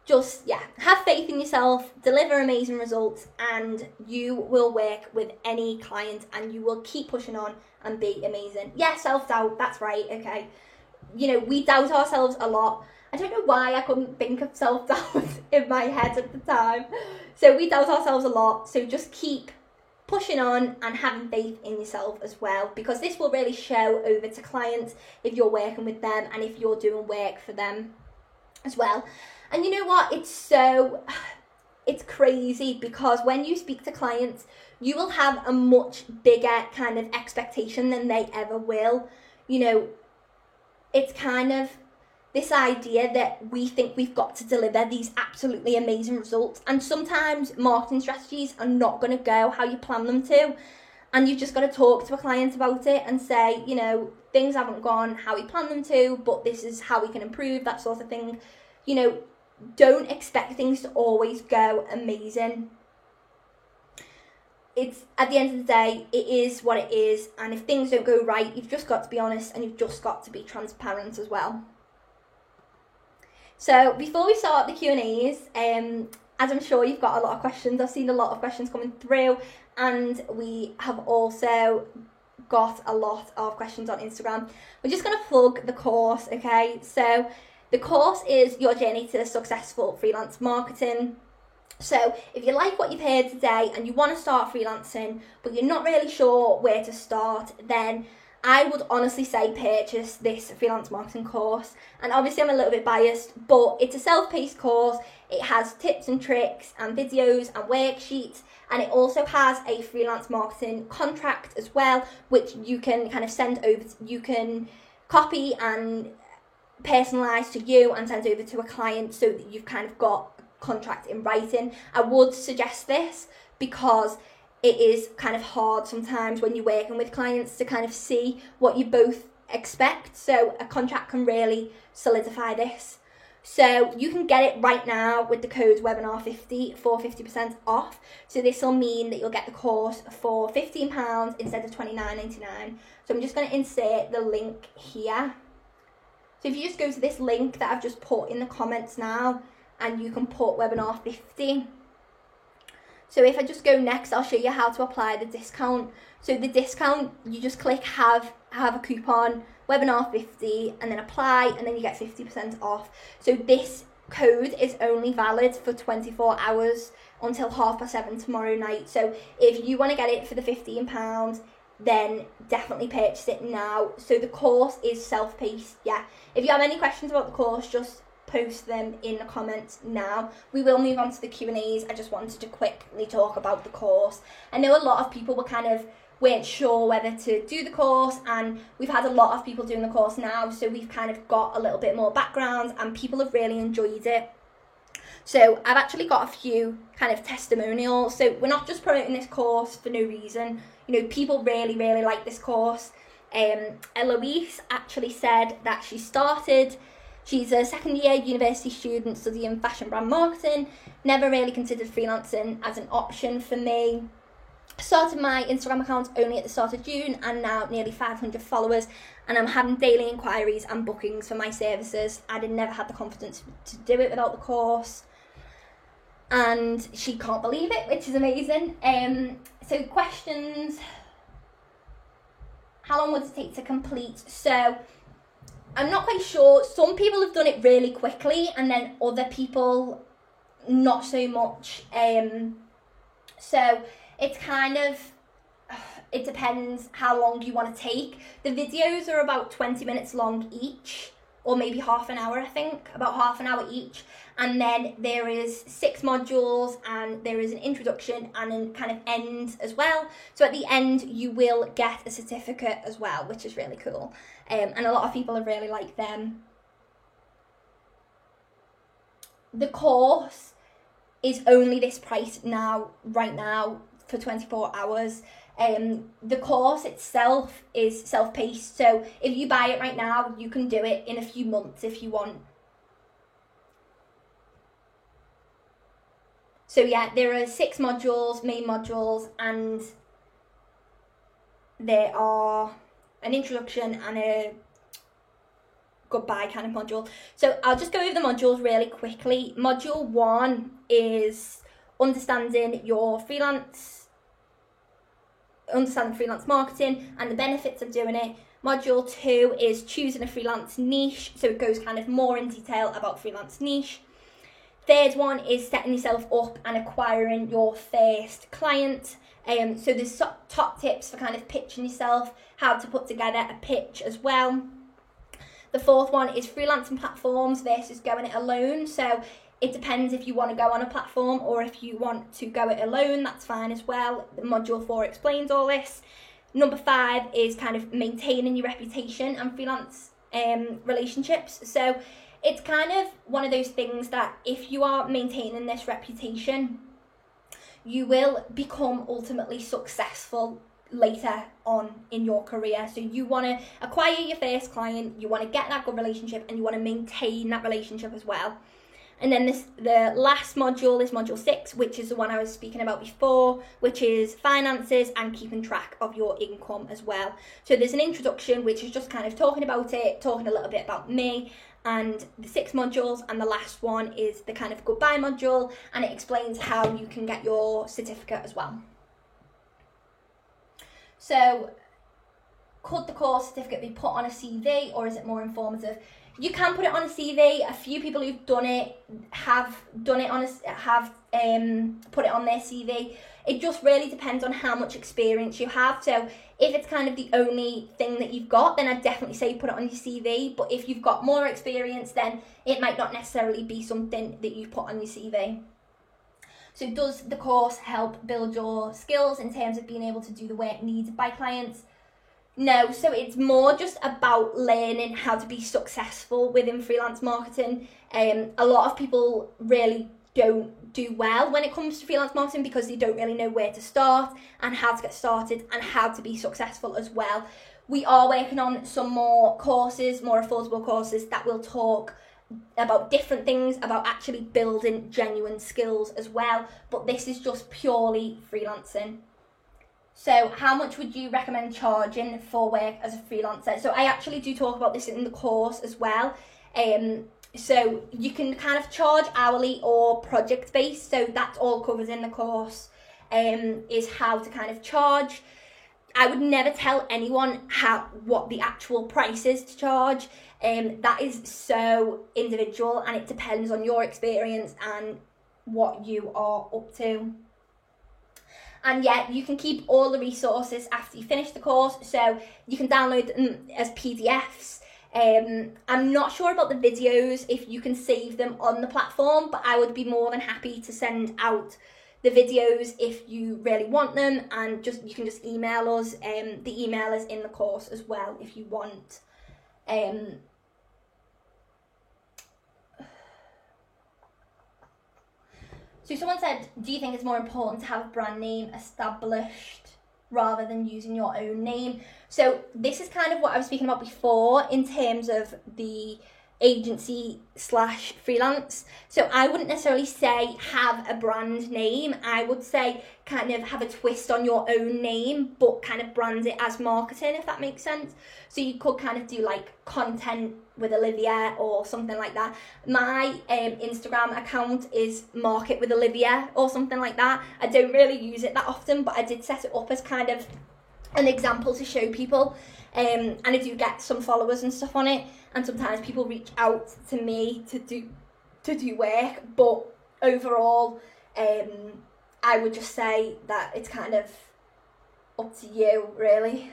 Speaker 1: Just, have faith in yourself, deliver amazing results, and you will work with any client, and you will keep pushing on and be amazing. Yeah, self-doubt, that's right, okay. We doubt ourselves a lot. I don't know why I couldn't think of self-doubt in my head at the time. So we doubt ourselves a lot. So just keep pushing on and having faith in yourself as well, because this will really show over to clients if you're working with them and if you're doing work for them as well. And you know what? It's crazy, because when you speak to clients, you will have a much bigger kind of expectation than they ever will. It's kind of this idea that we think we've got to deliver these absolutely amazing results, and sometimes marketing strategies are not going to go how you plan them to, and you've just got to talk to a client about it and say, things haven't gone how we planned them to, but this is how we can improve, that sort of thing. Don't expect things to always go amazing. It's, at the end of the day, it is what it is, and if things don't go right, you've just got to be honest, and you've just got to be transparent as well. So before we start the Q&As, as I'm sure you've got a lot of questions, I've seen a lot of questions coming through, and we have also got a lot of questions on Instagram. We're just going to plug the course, okay? So the course is Your Journey to Successful Freelance Marketing. So if you like what you've heard today and you want to start freelancing, but you're not really sure where to start, then I would honestly say purchase this freelance marketing course. And obviously I'm a little bit biased, but it's a self-paced course. It has tips and tricks and videos and worksheets, and it also has a freelance marketing contract as well, which you can kind of send over, you can copy and personalize to you and send over to a client, so that you've kind of got a contract in writing. I would suggest this because it is kind of hard sometimes when you're working with clients to kind of see what you both expect. So a contract can really solidify this. So you can get it right now with the code webinar50 for 50% off. So this will mean that you'll get the course for £15 instead of $29.99. So I'm just going to insert the link here. So if you just go to this link that I've just put in the comments now, and you can put webinar50. So if I just go next, I'll show you how to apply the discount. So the discount, you just click have a coupon, webinar50, and then apply, and then you get 50% off. So this code is only valid for 24 hours until 7:30 tomorrow night. So if you want to get it for the £15, then definitely purchase it now. So the course is self-paced, If you have any questions about the course, just post them in the comments now. We will move on to the Q&As. I just wanted to quickly talk about the course. I know a lot of people weren't sure whether to do the course, and we've had a lot of people doing the course now, so we've kind of got a little bit more background, and people have really enjoyed it. So I've actually got a few kind of testimonials. So we're not just promoting this course for no reason. People really, really like this course. Eloise actually said that she's a second-year university student studying fashion brand marketing, never really considered freelancing as an option for me. Started my Instagram account only at the start of June, and now nearly 500 followers, and I'm having daily inquiries and bookings for my services. I'd never had the confidence to do it without the course, and she can't believe it, which is amazing. So questions, how long would it take to complete? So I'm not quite sure. Some people have done it really quickly, and then other people not so much. So it's kind of, it depends how long you want to take. The videos are about 20 minutes long each, or maybe half an hour, I think, about half an hour each. And then there is 6 modules, and there is an introduction and a kind of end as well. So at the end, you will get a certificate as well, which is really cool. And a lot of people have really liked them. The course is only this price now, right now, for 24 hours. The course itself is self-paced, so if you buy it right now, you can do it in a few months if you want. So yeah, there are 6 modules, main modules, and there are an introduction and a goodbye kind of module. So I'll just go over the modules really quickly. Module 1 is understanding freelance marketing and the benefits of doing it. Module 2 is choosing a freelance niche, so it goes kind of more in detail about freelance niche. Third one is setting yourself up and acquiring your first client. So there's top tips for kind of pitching yourself, how to put together a pitch as well. The fourth one is freelancing platforms versus going it alone. So it depends if you want to go on a platform or if you want to go it alone, that's fine as well. The module 4 explains all this. Number 5 is kind of maintaining your reputation and freelance relationships. So it's kind of one of those things that if you are maintaining this reputation, you will become ultimately successful later on in your career. So you want to acquire your first client, you want to get that good relationship, and you want to maintain that relationship as well. And then the last module is module 6, which is the one I was speaking about before, which is finances and keeping track of your income as well. So there's an introduction, which is just kind of talking about it, talking a little bit about me, and the 6 modules, and the last one is the kind of goodbye module, and it explains how you can get your certificate as well. So could the course certificate be put on a CV, or is it more informative? You can put it on a CV. A few people who've done it have put it on their CV. It just really depends on how much experience you have. So if it's kind of the only thing that you've got, then I'd definitely say put it on your CV. But if you've got more experience, then it might not necessarily be something that you put on your CV. So does the course help build your skills in terms of being able to do the work needed by clients? No, so it's more just about learning how to be successful within freelance marketing. A lot of people really don't do well when it comes to freelance marketing because they don't really know where to start and how to get started and how to be successful as well. We are working on some more courses, more affordable courses that will talk about different things, about actually building genuine skills as well, but this is just purely freelancing. So how much would you recommend charging for work as a freelancer? So I actually do talk about this in the course as well. So you can kind of charge hourly or project based. So that's all covered in the course, is how to kind of charge. I would never tell anyone what the actual price is to charge. That is so individual, and it depends on your experience and what you are up to. And yeah, you can keep all the resources after you finish the course, so you can download them as PDFs. I'm not sure about the videos, if you can save them on the platform, but I would be more than happy to send out the videos if you really want them, and you can just email us. The email is in the course as well if you want. So someone said, do you think it's more important to have a brand name established rather than using your own name? So this is kind of what I was speaking about before in terms of the agency / freelance. So I wouldn't necessarily say have a brand name. I would say kind of have a twist on your own name, but kind of brand it as marketing, if that makes sense. So you could kind of do like content with Olivia or something like that. My Instagram account is Market with Olivia or something like that. I don't really use it that often, but I did set it up as kind of an example to show people. And I do get some followers and stuff on it, and sometimes people reach out to me to do work, but overall, I would just say that it's kind of up to you, really.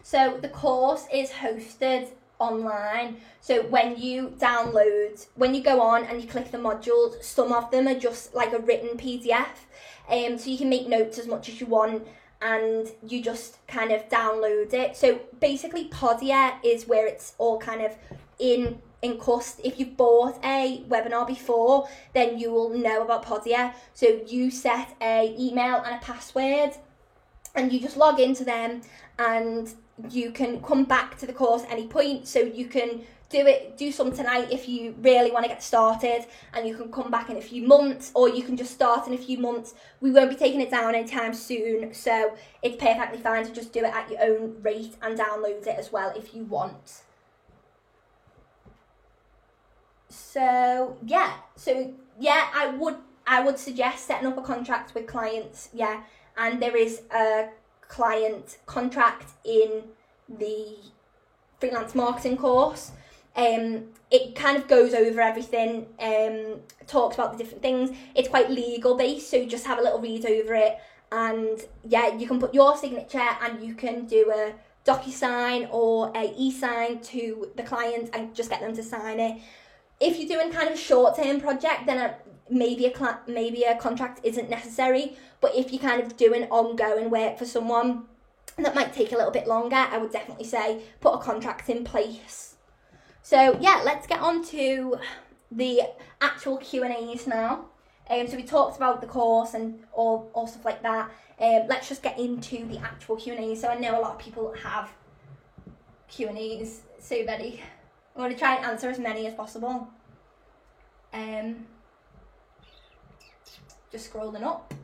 Speaker 1: So the course is hosted online. So when you go on and you click the modules, some of them are just like a written PDF. So you can make notes as much as you want, and you just kind of download it. So basically Podia is where it's all kind of encompassed. If you've bought a webinar before, then you will know about Podia. So you set a email and a password, and you just log into them, and you can come back to the course at any point. So you can do some tonight if you really want to get started, and you can come back in a few months, or you can just start in a few months. We won't be taking it down anytime soon, so it's perfectly fine to just do it at your own rate and download it as well if you want. So yeah, I would suggest setting up a contract with clients, and there is a client contract in the freelance marketing course. It kind of goes over everything, talks about the different things. It's quite legal based, so just have a little read over it, and you can put your signature, and you can do a DocuSign or a e-sign to the client and just get them to sign it. If you're doing kind of a short-term project, then maybe a contract isn't necessary. But if you're kind of doing ongoing work for someone that might take a little bit longer, I would definitely say put a contract in place. So let's get on to the actual Q&As now. So we talked about the course and all stuff like that. Let's just get into the actual Q&As. So I know a lot of people have Q&As, so many. I'm going to try and answer as many as possible. Just scrolling up.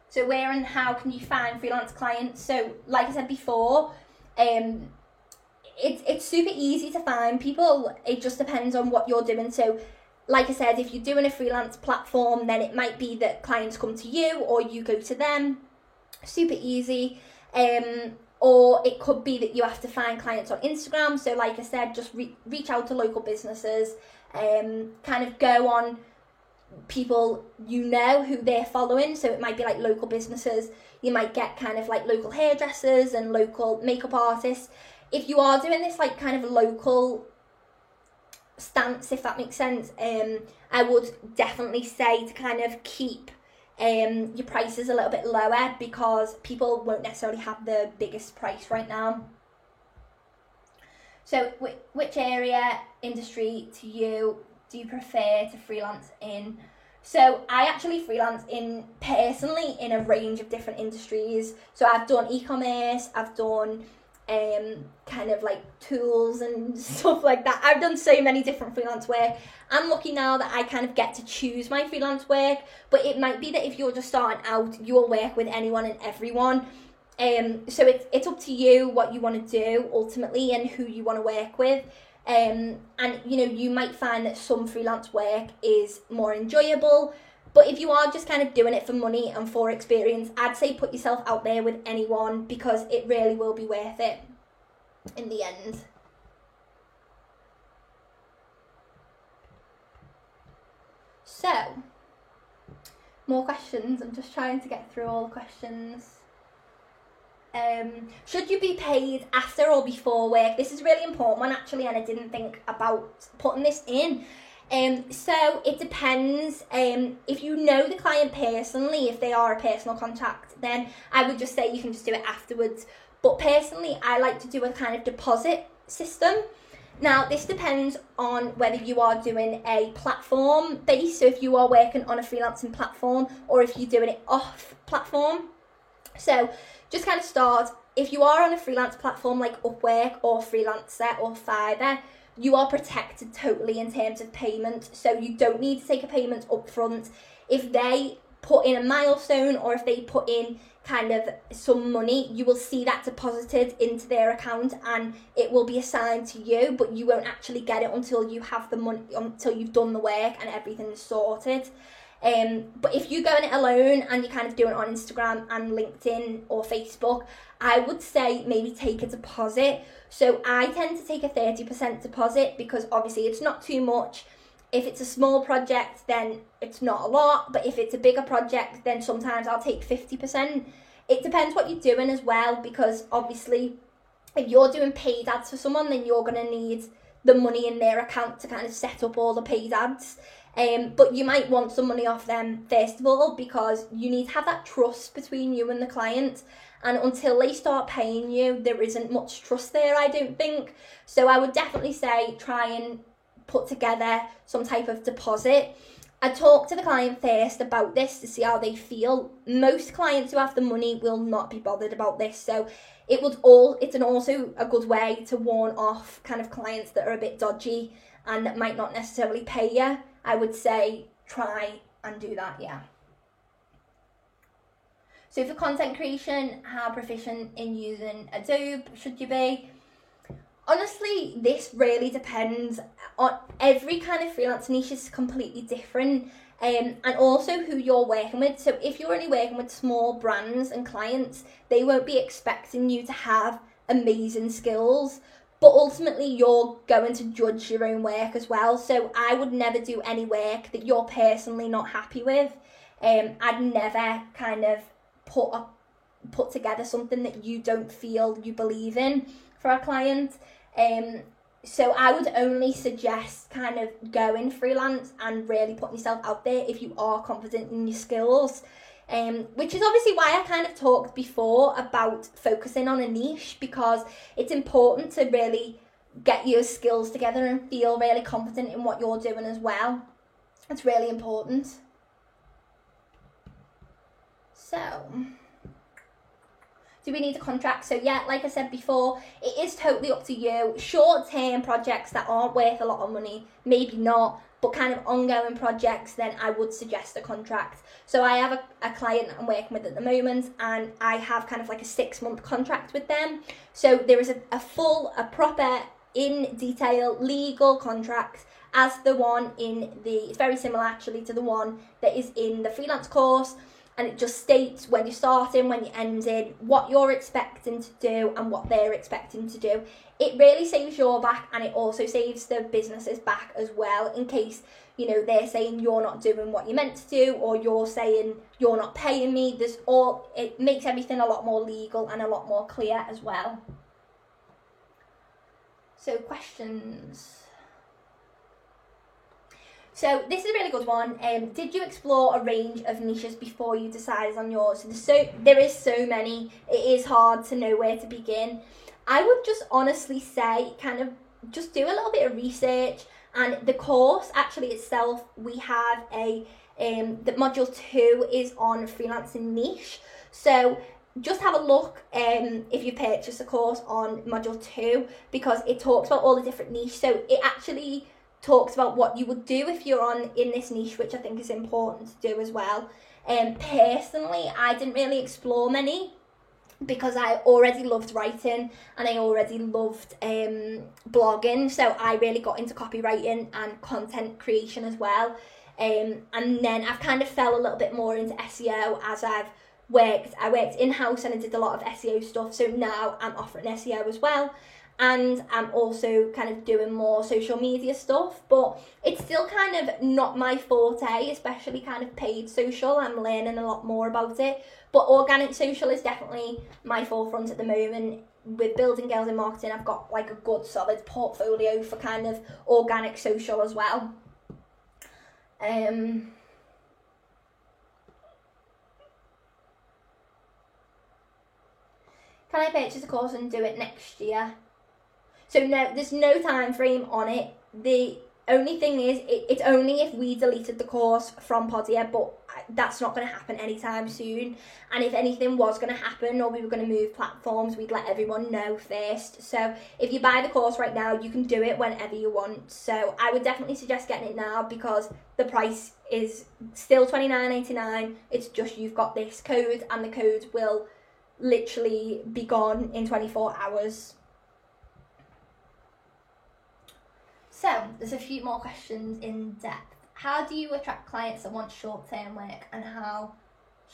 Speaker 1: So where and how can you find freelance clients? So like I said before, it's super easy to find people. It just depends on what you're doing. So like I said, if you're doing a freelance platform, then it might be that clients come to you or you go to them. Super easy. Or it could be that you have to find clients on Instagram. So like I said, just reach out to local businesses, kind of go on people you know who they're following. So it might be like local businesses. You might get kind of like local hairdressers and local makeup artists. If you are doing this like kind of local stance, if that makes sense, I would definitely say to kind of keep your prices a little bit lower, because people won't necessarily have the biggest price right now. So which industry do you prefer to freelance in? So I actually freelance personally in a range of different industries. So I've done e-commerce, I've done kind of like tools and stuff like that. I've done so many different freelance work. I'm lucky now that I kind of get to choose my freelance work, but it might be that if you're just starting out, you'll work with anyone and everyone. So it's up to you what you want to do ultimately and who you want to work with. And you might find that some freelance work is more enjoyable, but if you are just kind of doing it for money and for experience, I'd say put yourself out there with anyone, because it really will be worth it in the end. So, more questions. I'm just trying to get through all the questions. Should you be paid after or before work? This is a really important one actually, and I didn't think about putting this in. So it depends. If you know the client personally, if they are a personal contact, then I would just say you can just do it afterwards. But personally, I like to do a kind of deposit system. Now, this depends on whether you are doing a platform base, so if you are working on a freelancing platform, or if you're doing it off platform. So just kind of start, if you are on a freelance platform like Upwork or Freelancer or Fiverr, you are protected totally in terms of payment. So you don't need to take a payment up front. If they put in a milestone, or if they put in kind of some money, you will see that deposited into their account and it will be assigned to you, but you won't actually get it until you have the money, until you've done the work and everything's sorted. But if you go in it alone and you're kind of doing it on Instagram and LinkedIn or Facebook, I would say maybe take a deposit. So I tend to take a 30% deposit because obviously it's not too much. If it's a small project, then it's not a lot. But if it's a bigger project, then sometimes I'll take 50%. It depends what you're doing as well, because obviously if you're doing paid ads for someone, then you're going to need the money in their account to kind of set up all the paid ads. But you might want some money off them first of all, because you need to have that trust between you and the client. And until they start paying you, there isn't much trust there, I don't think. So I would definitely say try and put together some type of deposit. I talk to the client first about this to see how they feel. Most clients who have the money will not be bothered about this. So it's also a good way to warn off kind of clients that are a bit dodgy and that might not necessarily pay you. I would say try and do that, yeah. So for content creation, how proficient in using Adobe should you be? Honestly, this really depends on every kind of freelance niche is completely different, and also who you're working with. So if you're only working with small brands and clients, they won't be expecting you to have amazing skills. But ultimately, you're going to judge your own work as well. So I would never do any work that you're personally not happy with. I'd never kind of put together something that you don't feel you believe in for a client. So I would only suggest kind of going freelance and really putting yourself out there if you are confident in your skills. Which is obviously why I kind of talked before about focusing on a niche, because it's important to really get your skills together and feel really confident in what you're doing as well. It's really important. So, do we need a contract? So yeah, like I said before, it is totally up to you. Short-term projects that aren't worth a lot of money, maybe not, but kind of ongoing projects, then I would suggest a contract. So I have a client I'm working with at the moment, and I have kind of like a 6-month contract with them. So there is a proper, in detail, legal contract as the one it's very similar actually to the one that is in the freelance course. And it just states when you're starting, when you're ending, what you're expecting to do and what they're expecting to do. It really saves your back, and it also saves the business's back as well, in case, you know, they're saying you're not doing what you're meant to do, or you're saying you're not paying me. It makes everything a lot more legal and a lot more clear as well. So questions. So this is a really good one. Did you explore a range of niches before you decided on yours? So there is so many. It is hard to know where to begin. I would just honestly say kind of just do a little bit of research. And the course actually itself, we have the module 2 is on freelancing niche. So just have a look if you purchase a course on module 2, because it talks about all the different niches. So it actually talks about what you would do if you're in this niche, which I think is important to do as well. Personally, I didn't really explore many because I already loved writing and I already loved blogging, so I really got into copywriting and content creation as well. And then I've kind of fell a little bit more into SEO as I worked in-house and I did a lot of SEO stuff, so now I'm offering SEO as well. And I'm also kind of doing more social media stuff, but it's still kind of not my forte, especially kind of paid social. I'm learning a lot more about it, but organic social is definitely my forefront at the moment. With Building Girls in Marketing, I've got like a good solid portfolio for kind of organic social as well. Can I purchase a course and do it next year? So no, there's no time frame on it. only thing is, it's only if we deleted the course from Podia, but that's not going to happen anytime soon. And if anything was going to happen or we were going to move platforms, we'd let everyone know first. So if you buy the course right now, you can do it whenever you want. So I would definitely suggest getting it now, because the price is still $29.99. It's just you've got this code, and the code will literally be gone in 24 hours. So there's a few more questions in depth. How do you attract clients that want short-term work, and how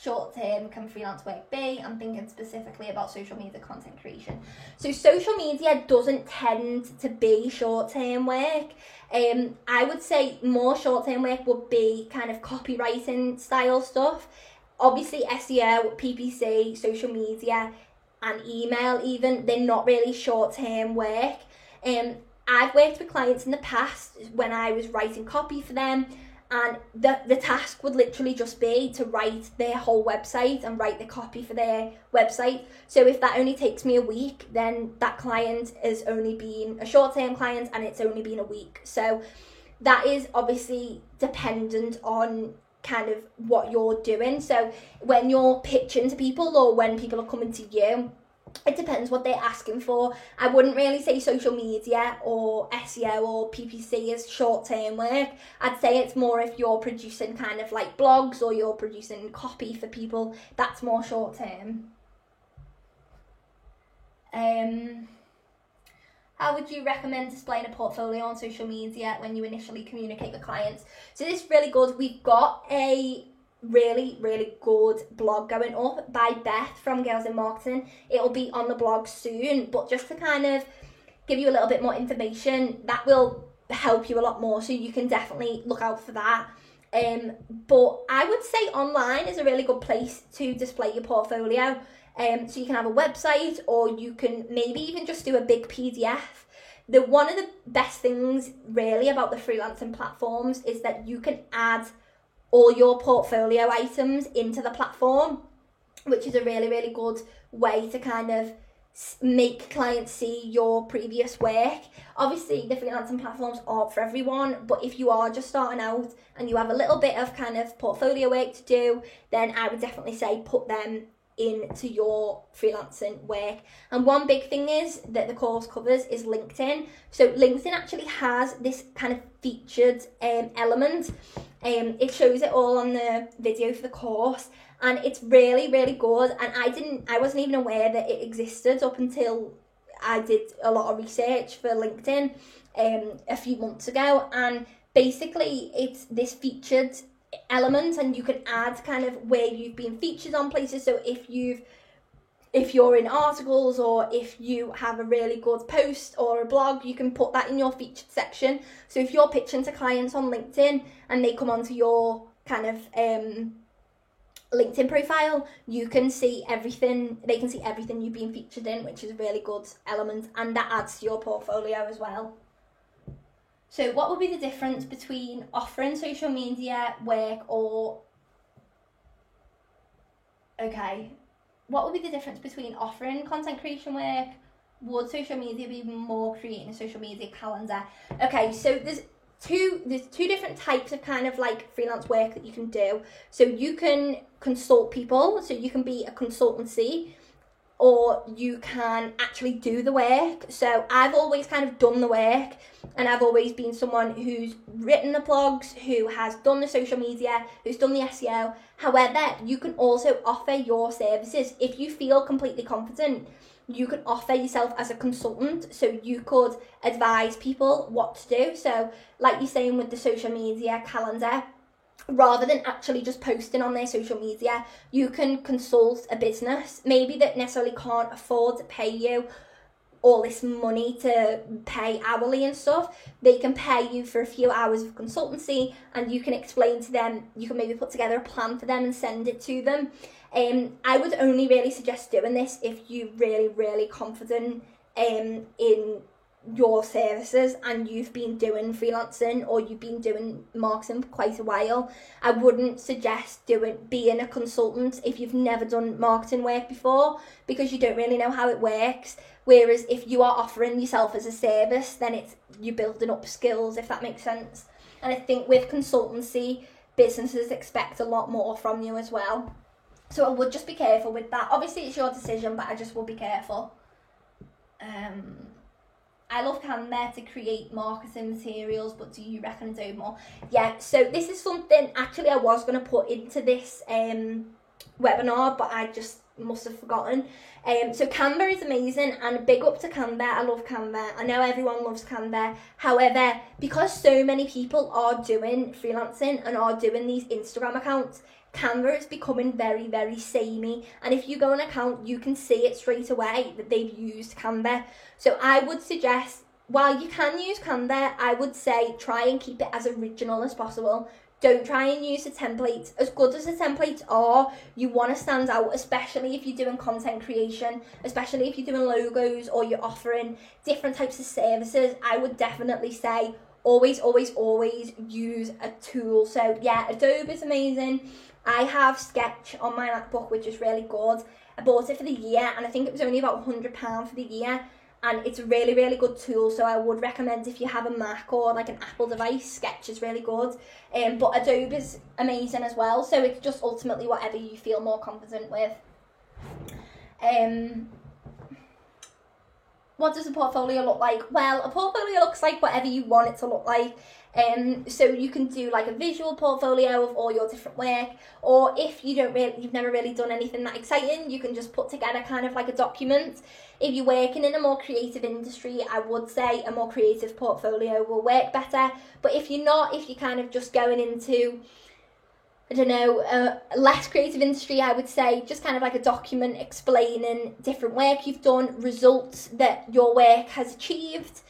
Speaker 1: short-term can freelance work be? I'm thinking specifically about social media content creation. So social media doesn't tend to be short-term work. I would say more short-term work would be kind of copywriting style stuff. Obviously SEO, PPC, social media and email even, they're not really short-term work. I've worked with clients in the past when I was writing copy for them, and the task would literally just be to write their whole website and write the copy for their website. So if that only takes me a week, then that client has only been a short-term client and it's only been a week. So that is obviously dependent on kind of what you're doing. So when you're pitching to people, or when people are coming to you, it depends what they're asking for. I wouldn't really say social media or SEO or PPC is short-term work. I'd say it's more if you're producing kind of like blogs or you're producing copy for people, that's more short-term. How would you recommend displaying a portfolio on social media when you initially communicate with clients? So this is really good. We've got a really good blog going up by Beth from Girls in Marketing. It'll be on the blog soon, but just to kind of give you a little bit more information, that will help you a lot more, so you can definitely look out for that. But I would say online is a really good place to display your portfolio. So you can have a website, or you can maybe even just do a big PDF. One of the best things really about the freelancing platforms is that you can add all your portfolio items into the platform, which is a really good way to kind of make clients see your previous work. Obviously the freelancing platforms aren't for everyone, but if you are just starting out and you have a little bit of kind of portfolio work to do, then I would definitely say put them into your freelancing work. And one big thing is that the course covers is LinkedIn. So LinkedIn actually has this kind of featured element. It shows it all on the video for the course, and it's really good. And I wasn't even aware that it existed up until I did a lot of research for LinkedIn a few months ago. And basically it's this featured element, and you can add kind of where you've been featured on places. So if you're in articles, or if you have a really good post or a blog, you can put that in your featured section. So if you're pitching to clients on LinkedIn and they come onto your kind of LinkedIn profile, you can see everything, they can see everything you've been featured in, which is a really good element, and that adds to your portfolio as well. So what would be the difference between offering social media work what would be the difference between offering content creation work? Would social media be more creating a social media calendar? Okay, so there's two different types of kind of like freelance work that you can do. So you can consult people, so you can be a consultancy, or you can actually do the work. So I've always kind of done the work, and I've always been someone who's written the blogs, who has done the social media, who's done the SEO. However, you can also offer your services. If you feel completely confident, you can offer yourself as a consultant. So you could advise people what to do. So like you're saying with the social media calendar, rather than actually just posting on their social media, you can consult a business maybe that necessarily can't afford to pay you all this money to pay hourly and stuff. They can pay you for a few hours of consultancy, and you can explain to them, you can maybe put together a plan for them and send it to them. I would only really suggest doing this if you're really confident in your services and you've been doing freelancing or you've been doing marketing for quite a while, I wouldn't suggest being a consultant if you've never done marketing work before, because you don't really know how it works. Whereas if you are offering yourself as a service, then you're building up skills, if that makes sense. And I think with consultancy, businesses expect a lot more from you as well. So I would just be careful with that. Obviously it's your decision, but I just will be careful. I love Canva to create marketing materials, but do you reckon I do more? Yeah, so this is something actually I was going to put into this webinar, but I just must have forgotten. So Canva is amazing, and big up to Canva. I love Canva. I know everyone loves Canva. However, because so many people are doing freelancing and are doing these Instagram accounts, Canva is becoming very, very samey. And if you go on an account, you can see it straight away that they've used Canva. So I would suggest, while you can use Canva, I would say try and keep it as original as possible. Don't try and use the templates. As good as the templates are, you want to stand out, especially if you're doing content creation, especially if you're doing logos or you're offering different types of services. I would definitely say always, always, always use a tool. So yeah, Adobe is amazing. I have Sketch on my MacBook, which is really good. I bought it for the year, and I think it was only about £100 for the year. And it's a really, really good tool, so I would recommend if you have a Mac or like an Apple device, Sketch is really good. But Adobe is amazing as well, so it's just ultimately whatever you feel more confident with. What does a portfolio look like? Well, a portfolio looks like whatever you want it to look like. So you can do like a visual portfolio of all your different work, or if you've never really done anything that exciting, you can just put together kind of like a document. If you're working in a more creative industry, I would say a more creative portfolio will work better. But if you're not, if you're kind of just going into, I don't know, a less creative industry, I would say just kind of like a document explaining different work you've done, results that your work has achieved.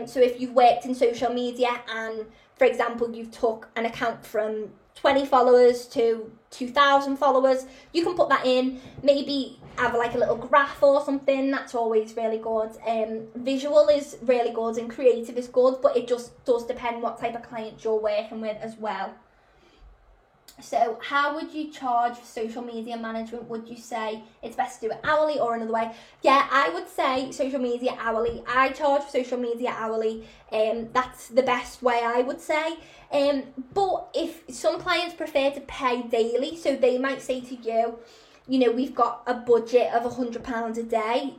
Speaker 1: So if you've worked in social media and, for example, you've took an account from 20 followers to 2,000 followers, you can put that in, maybe have like a little graph or something. That's always really good. Visual is really good and creative is good, but it just does depend what type of client you're working with as well. So how would you charge for social media management? Would you say it's best to do it hourly or another way? Yeah, I would say social media hourly. I charge for social media hourly. That's the best way, I would say. But if some clients prefer to pay daily, so they might say to you, you know, we've got a budget of £100 a day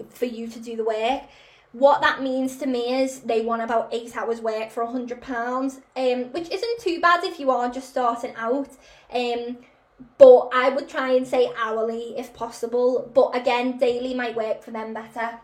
Speaker 1: for you to do the work. What that means to me is they want about 8 hours work for £100, which isn't too bad if you are just starting out. But I would try and say hourly if possible. But again, daily might work for them better.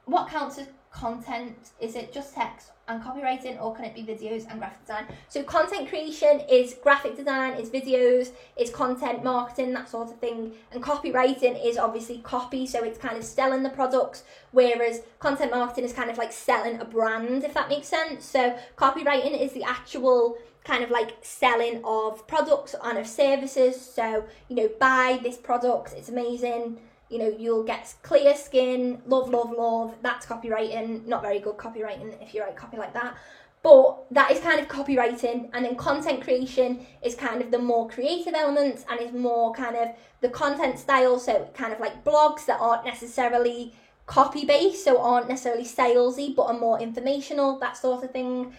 Speaker 1: What counts as content? Is it just text and copywriting, or can it be videos and graphic design? So content creation is graphic design, it's videos, it's content marketing, that sort of thing. And copywriting is obviously copy, so it's kind of selling the products, whereas content marketing is kind of like selling a brand, if that makes sense. So copywriting is the actual kind of like selling of products and of services. So, you know, buy this product, it's amazing. You know, you'll get clear skin, love, love, love. That's copywriting. Not very good copywriting if you write copy like that. But that is kind of copywriting. And then content creation is kind of the more creative elements and is more kind of the content style. So kind of like blogs that aren't necessarily copy-based, so aren't necessarily salesy, but are more informational, that sort of thing.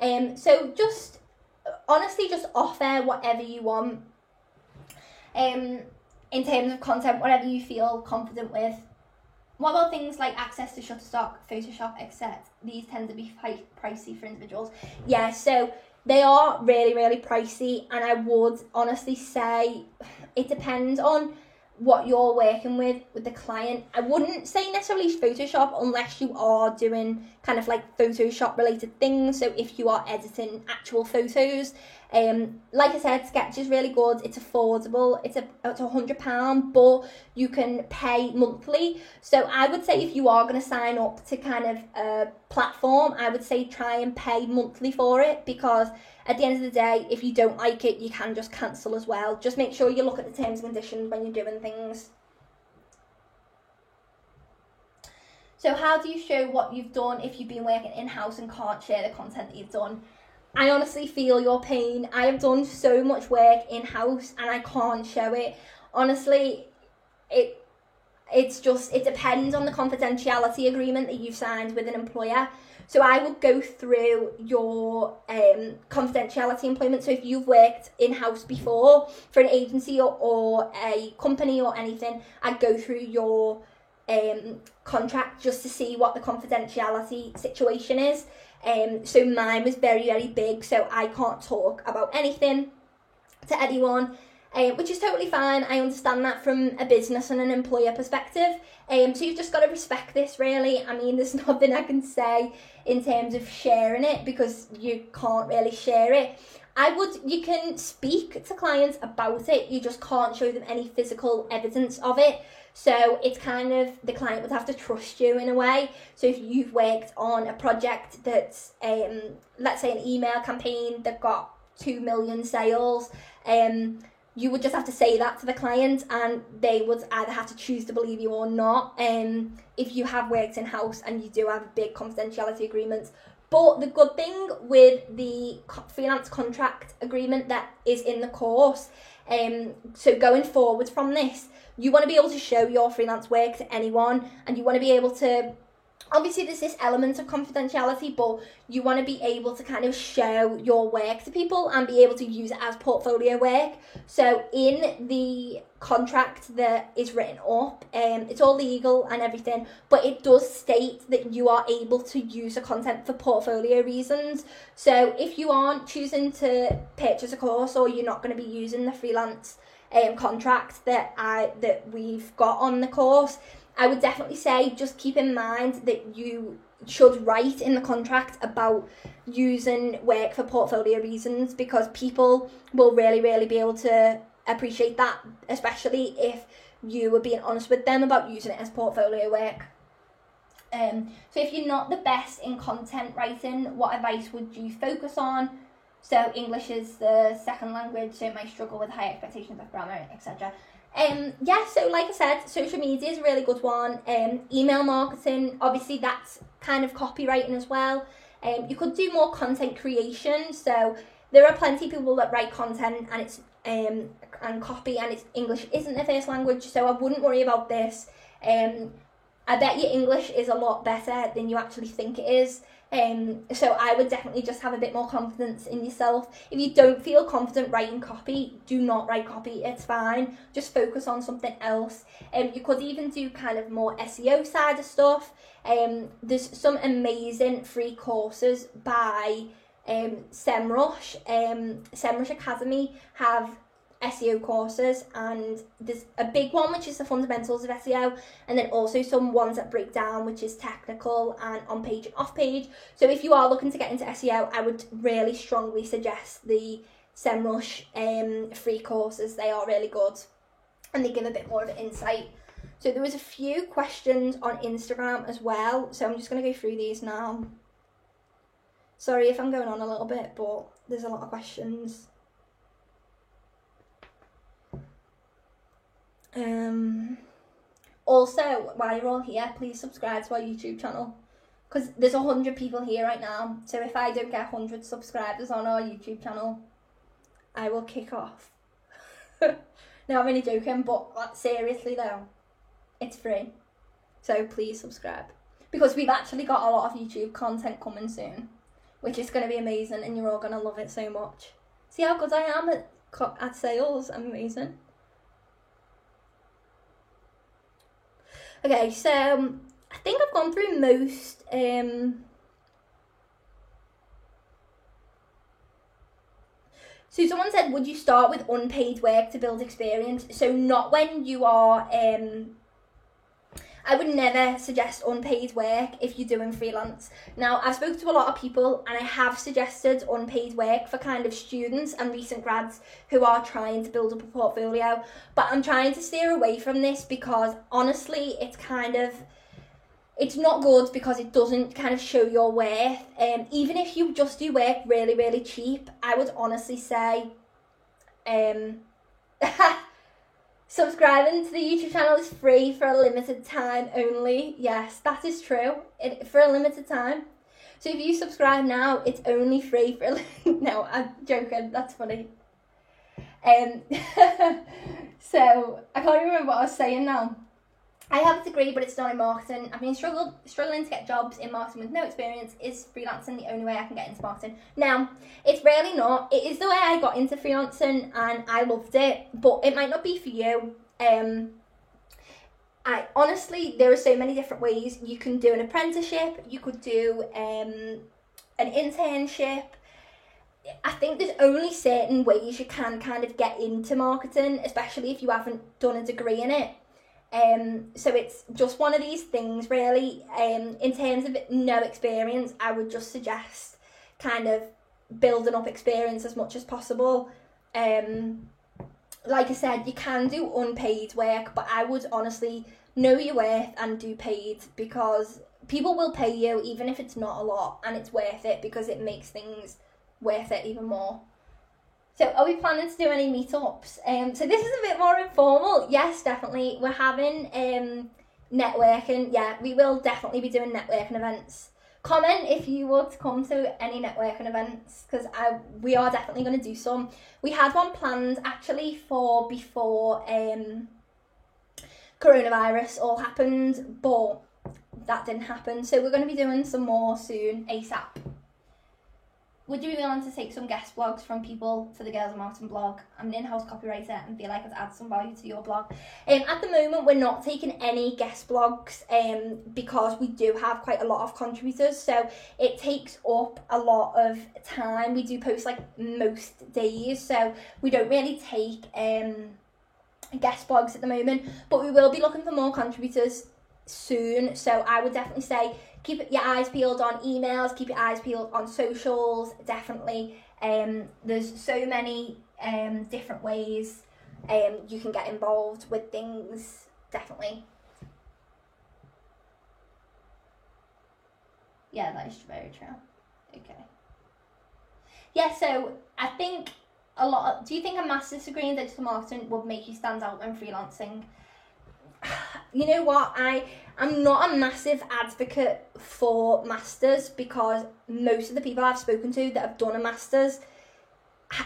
Speaker 1: So just, honestly, just offer whatever you want. In terms of content, whatever you feel confident with. What about things like access to Shutterstock, Photoshop, etc.? These tend to be quite pricey for individuals. Yeah, so they are really, really pricey, and I would honestly say it depends on what you're working with the client. I wouldn't say necessarily Photoshop unless you are doing kind of like Photoshop related things. So if you are editing actual photos, like I said, Sketch is really good. It's affordable. It's £100, but you can pay monthly. So I would say if you are going to sign up to kind of a platform, I would say try and pay monthly for it, because at the end of the day, if you don't like it, you can just cancel as well. Just make sure you look at the terms and conditions when you're doing things. So how do you show what you've done if you've been working in-house and can't share the content that you've done? I honestly feel your pain. I have done so much work in-house and I can't show it. Honestly, it depends on the confidentiality agreement that you've signed with an employer. So I would go through your confidentiality employment. So if you've worked in-house before for an agency or a company or anything, I'd go through your contract just to see what the confidentiality situation is. So mine was very, very big, so I can't talk about anything to anyone, which is totally fine. I understand that from a business and an employer perspective. So you've just got to respect this, really. I mean, there's nothing I can say in terms of sharing it because you can't really share it. You can speak to clients about it, you just can't show them any physical evidence of it. So it's kind of, the client would have to trust you in a way. So if you've worked on a project that's, let's say an email campaign that got 2 million sales, you would just have to say that to the client and they would either have to choose to believe you or not, if you have worked in-house and you do have big confidentiality agreements. But the good thing with the freelance contract agreement that is in the course, so going forward from this, you want to be able to show your freelance work to anyone, and you want to be able to, obviously there's this element of confidentiality, but you want to be able to kind of show your work to people and be able to use it as portfolio work. So in the contract that is written up, it's all legal and everything, but it does state that you are able to use the content for portfolio reasons. So if you aren't choosing to purchase a course, or you're not going to be using the freelance contract that we've got on the course, I would definitely say just keep in mind that you should write in the contract about using work for portfolio reasons, because people will really, really be able to appreciate that, especially if you were being honest with them about using it as portfolio work. So if you're not the best in content writing, what advice would you focus on? So English is the second language, so you might struggle with high expectations of grammar, etc. So like I said, social media is a really good one. Email marketing, obviously that's kind of copywriting as well. You could do more content creation. So there are plenty of people that write content and it's and copy, and it's English isn't their first language, so I wouldn't worry about this. I bet your English is a lot better than you actually think it is. So I would definitely just have a bit more confidence in yourself. If you don't feel confident writing copy, do not write copy, it's fine. Just focus on something else. You could even do kind of more SEO side of stuff. There's some amazing free courses by SEMrush. SEMrush Academy have SEO courses, and there's a big one which is the fundamentals of SEO, and then also some ones that break down, which is technical and on page and off page. So if you are looking to get into SEO, I would really strongly suggest the SEMrush free courses. They are really good and they give a bit more of an insight. So there was a few questions on Instagram as well, so I'm just going to go through these now. Sorry if I'm going on a little bit, but there's a lot of questions. Also, while you're all here, please subscribe to our YouTube channel, because there's 100 people here right now, so if I don't get 100 subscribers on our YouTube channel, I will kick off. No, I'm only joking, but seriously though, it's free, so please subscribe, because we've actually got a lot of YouTube content coming soon, which is going to be amazing, and you're all going to love it so much. See how good I am at sales? I'm amazing. Okay, so I think I've gone through most. So someone said, would you start with unpaid work to build experience? So not when you are, I would never suggest unpaid work if you're doing freelance. Now, I've spoken to a lot of people and I have suggested unpaid work for kind of students and recent grads who are trying to build up a portfolio. But I'm trying to steer away from this because honestly, it's not good, because it doesn't kind of show your worth. Even if you just do work really, really cheap, I would honestly say, Subscribing to the YouTube channel is free for a limited time only. Yes, that is true. For a limited time. So if you subscribe now, it's only free for no, I'm joking. That's funny. So I can't remember what I was saying now. I have a degree, but it's not in marketing. I've been struggling to get jobs in marketing with no experience. Is freelancing the only way I can get into marketing? Now, it's really not. It is the way I got into freelancing, and I loved it, but it might not be for you. I honestly, there are so many different ways. You can do an apprenticeship. You could do an internship. I think there's only certain ways you can kind of get into marketing, especially if you haven't done a degree in it. So it's just one of these things really. In terms of no experience, I would just suggest kind of building up experience as much as possible. Like I said, you can do unpaid work, but I would honestly know your worth and do paid, because people will pay you even if it's not a lot, and it's worth it because it makes things worth it even more. So are we planning to do any meetups? So this is a bit more informal. Yes, definitely. We're having networking. Yeah, we will definitely be doing networking events. Comment if you want to come to any networking events, because we are definitely going to do some. We had one planned actually for before coronavirus all happened, but that didn't happen. So we're going to be doing some more soon, ASAP. Would you be willing to take some guest blogs from people for the Girls of Marketing blog? I'm an in-house copywriter and feel like I'd add some value to your blog. At the moment, we're not taking any guest blogs because we do have quite a lot of contributors. So it takes up a lot of time. We do post like most days, so we don't really take guest blogs at the moment. But we will be looking for more contributors soon. So I would definitely say keep your eyes peeled on emails, keep your eyes peeled on socials, definitely. There's so many different ways you can get involved with things, definitely. Yeah, that is very true. Okay. Yeah, so I think do you think a master's degree in digital marketing would make you stand out when freelancing? You know what, I'm not a massive advocate for masters, because most of the people I've spoken to that have done a masters,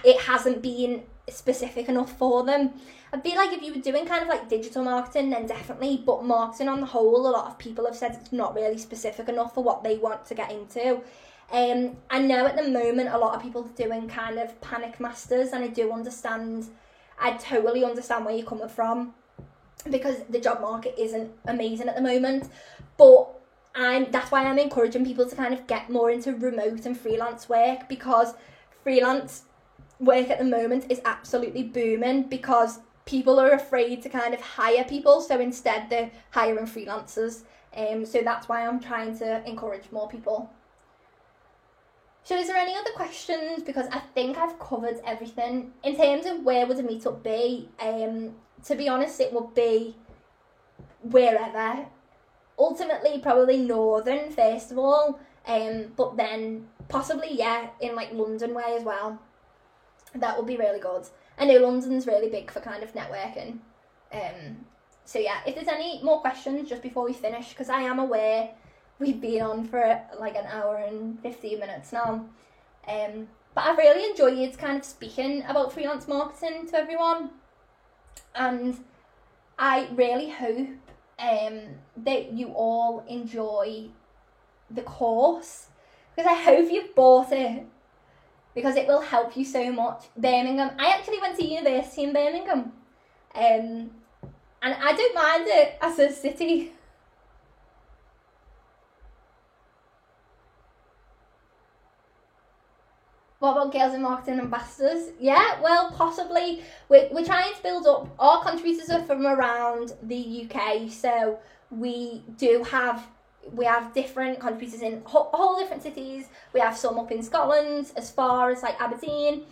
Speaker 1: it hasn't been specific enough for them. I feel like if you were doing kind of like digital marketing, then definitely, but marketing on the whole, a lot of people have said it's not really specific enough for what they want to get into. I know at the moment a lot of people are doing kind of panic masters, and I totally understand where you're coming from, because the job market isn't amazing at the moment, but that's why I'm encouraging people to kind of get more into remote and freelance work, because freelance work at the moment is absolutely booming, because people are afraid to kind of hire people, so instead they're hiring freelancers. So that's why I'm trying to encourage more people. So is there any other questions? Because I think I've covered everything. In terms of where would a meetup be, to be honest, it would be wherever. Ultimately, probably Northern first of all, but then possibly, yeah, in like London way as well. That would be really good. I know London's really big for kind of networking. So yeah, if there's any more questions just before we finish, because I am aware we've been on for like an hour and 15 minutes now. But I've really enjoyed kind of speaking about freelance marketing to everyone. And I really hope that you all enjoy the course, because I hope you've bought it, because it will help you so much. Birmingham, I actually went to university in Birmingham, and I don't mind it as a city. What about Girls in Marketing ambassadors? Yeah, well, possibly. We're trying to build up. Our contributors are from around the UK, so we have different contributors in whole different cities. We have some up in Scotland, as far as like Aberdeen,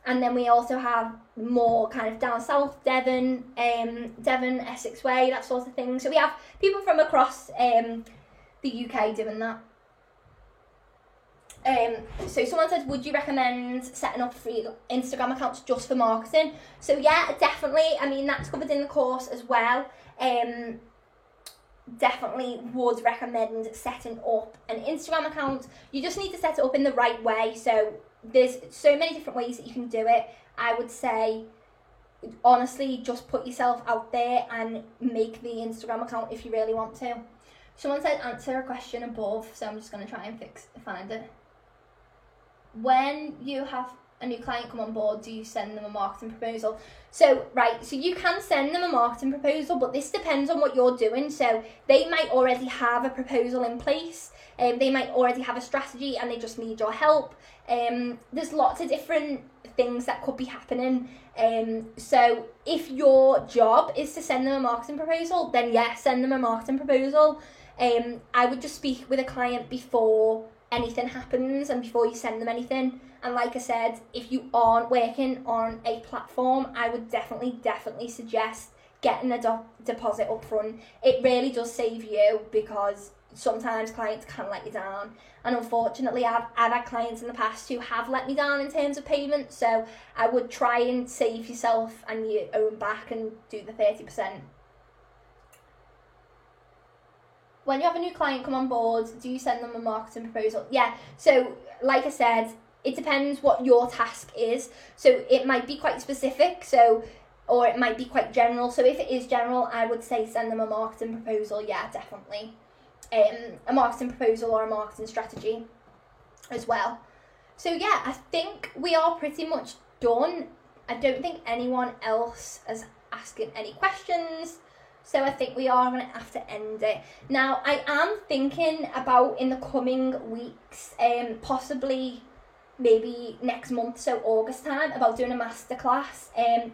Speaker 1: and then we also have more kind of down south, Devon, Essex way, that sort of thing. So we have people from across the UK doing that. So someone said, would you recommend setting up free Instagram accounts just for marketing? So yeah, definitely. I mean, that's covered in the course as well. Definitely would recommend setting up an Instagram account. You just need to set it up in the right way. So there's so many different ways that you can do it. I would say, honestly, just put yourself out there and make the Instagram account if you really want to. Someone said answer a question above, so I'm just going to try and find it. When you have a new client come on board, do you send them a marketing proposal? So you can send them a marketing proposal, but this depends on what you're doing. So they might already have a proposal in place, they might already have a strategy and they just need your help. There's lots of different things that could be happening. So if your job is to send them a marketing proposal, then yes, send them a marketing proposal. I would just speak with a client before anything happens and before you send them anything. And like I said, if you aren't working on a platform, I would definitely suggest getting a deposit up front. It really does save you, because sometimes clients can let you down, and unfortunately I've had clients in the past who have let me down in terms of payment. So I would try and save yourself and your own back and do the 30%. When you have a new client come on board, do you send them a marketing proposal? Yeah, so like I said, it depends what your task is. So it might be quite specific, or it might be quite general. So if it is general, I would say send them a marketing proposal. Yeah, definitely. A marketing proposal or a marketing strategy as well. So yeah, I think we are pretty much done. I don't think anyone else is asking any questions. So I think we are going to have to end it. Now, I am thinking about in the coming weeks, possibly maybe next month, so August time, about doing a masterclass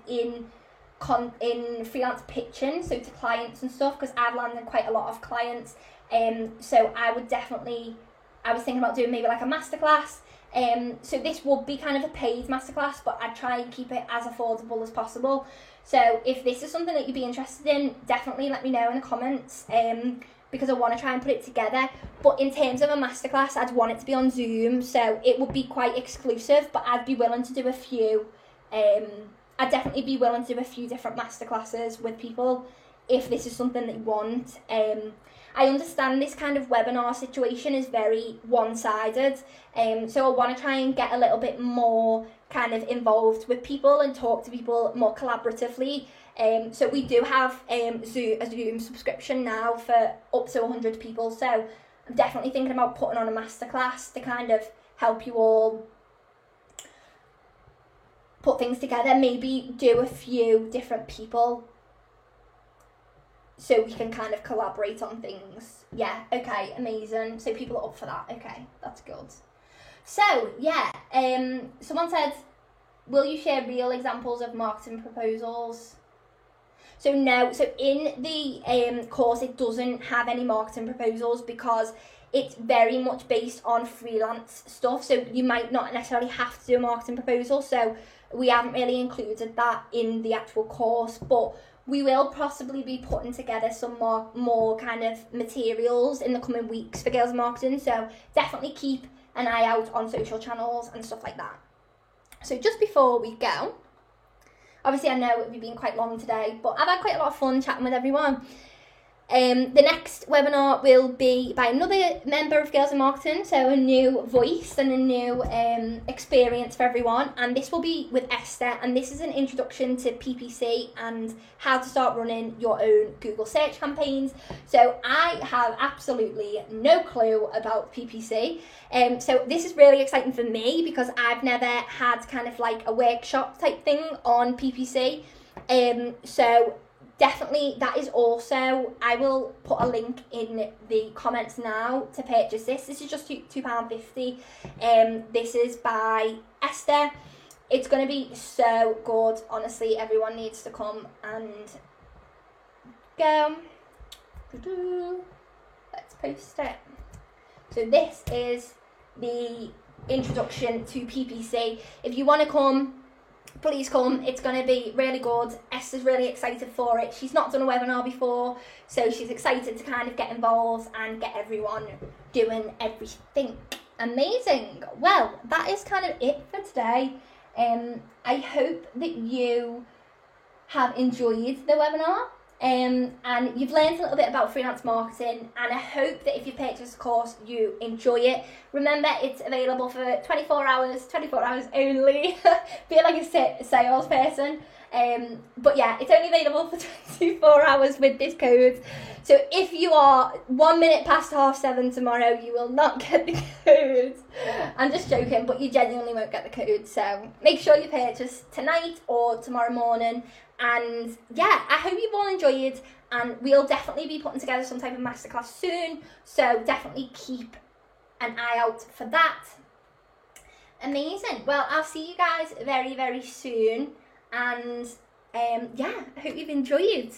Speaker 1: in freelance pitching, so to clients and stuff, because I've landed quite a lot of clients. So I was thinking about doing maybe like a masterclass. So this would be kind of a paid masterclass, but I'd try and keep it as affordable as possible. So if this is something that you'd be interested in, definitely let me know in the comments, because I want to try and put it together. But in terms of a masterclass, I'd want it to be on Zoom, so it would be quite exclusive, but I'd be willing to do a few. I'd definitely be willing to do a few different masterclasses with people if this is something that you want. I understand this kind of webinar situation is very one-sided, so I want to try and get a little bit more kind of involved with people and talk to people more collaboratively. So we do have a Zoom subscription now for up to 100 people, so I'm definitely thinking about putting on a masterclass to kind of help you all put things together, maybe do a few different people so we can kind of collaborate on things. Yeah, okay, amazing. So people are up for that. Okay, that's good. So, yeah, someone said, will you share real examples of marketing proposals? So no, so in the course it doesn't have any marketing proposals, because it's very much based on freelance stuff. So you might not necessarily have to do a marketing proposal. So we haven't really included that in the actual course, but we will possibly be putting together some more kind of materials in the coming weeks for Girls in Marketing. So definitely keep an eye out on social channels and stuff like that. So just before we go, obviously I know we've been quite long today, but I've had quite a lot of fun chatting with everyone. The next webinar will be by another member of Girls in Marketing, so a new voice and a new experience for everyone, and this will be with Esther, and this is an introduction to PPC and how to start running your own Google search campaigns. So I have absolutely no clue about PPC, so this is really exciting for me because I've never had kind of like a workshop type thing on PPC. So definitely that is also, I will put a link in the comments now to purchase this. This is just £2.50. This is by Esther. It's going to be so good. Honestly, everyone needs to come and go. Let's post it. So this is the introduction to PPC. If you want to come, please come. It's going to be really good. Esther's really excited for it. She's not done a webinar before, so she's excited to kind of get involved and get everyone doing everything. Amazing. Well, that is kind of it for today. I hope that you have enjoyed the webinar. And you've learned a little bit about freelance marketing, and I hope that if you purchase the course, you enjoy it. Remember, it's available for 24 hours only. Feel like a salesperson. But yeah, it's only available for 24 hours with this code. So if you are 1 minute past 7:30 tomorrow, you will not get the code. I'm just joking, but you genuinely won't get the code. So make sure you purchase tonight or tomorrow morning. And yeah, I hope you've all enjoyed, and we'll definitely be putting together some type of masterclass soon. So definitely keep an eye out for that. Amazing. Well, I'll see you guys very, very soon. And yeah, I hope you've enjoyed.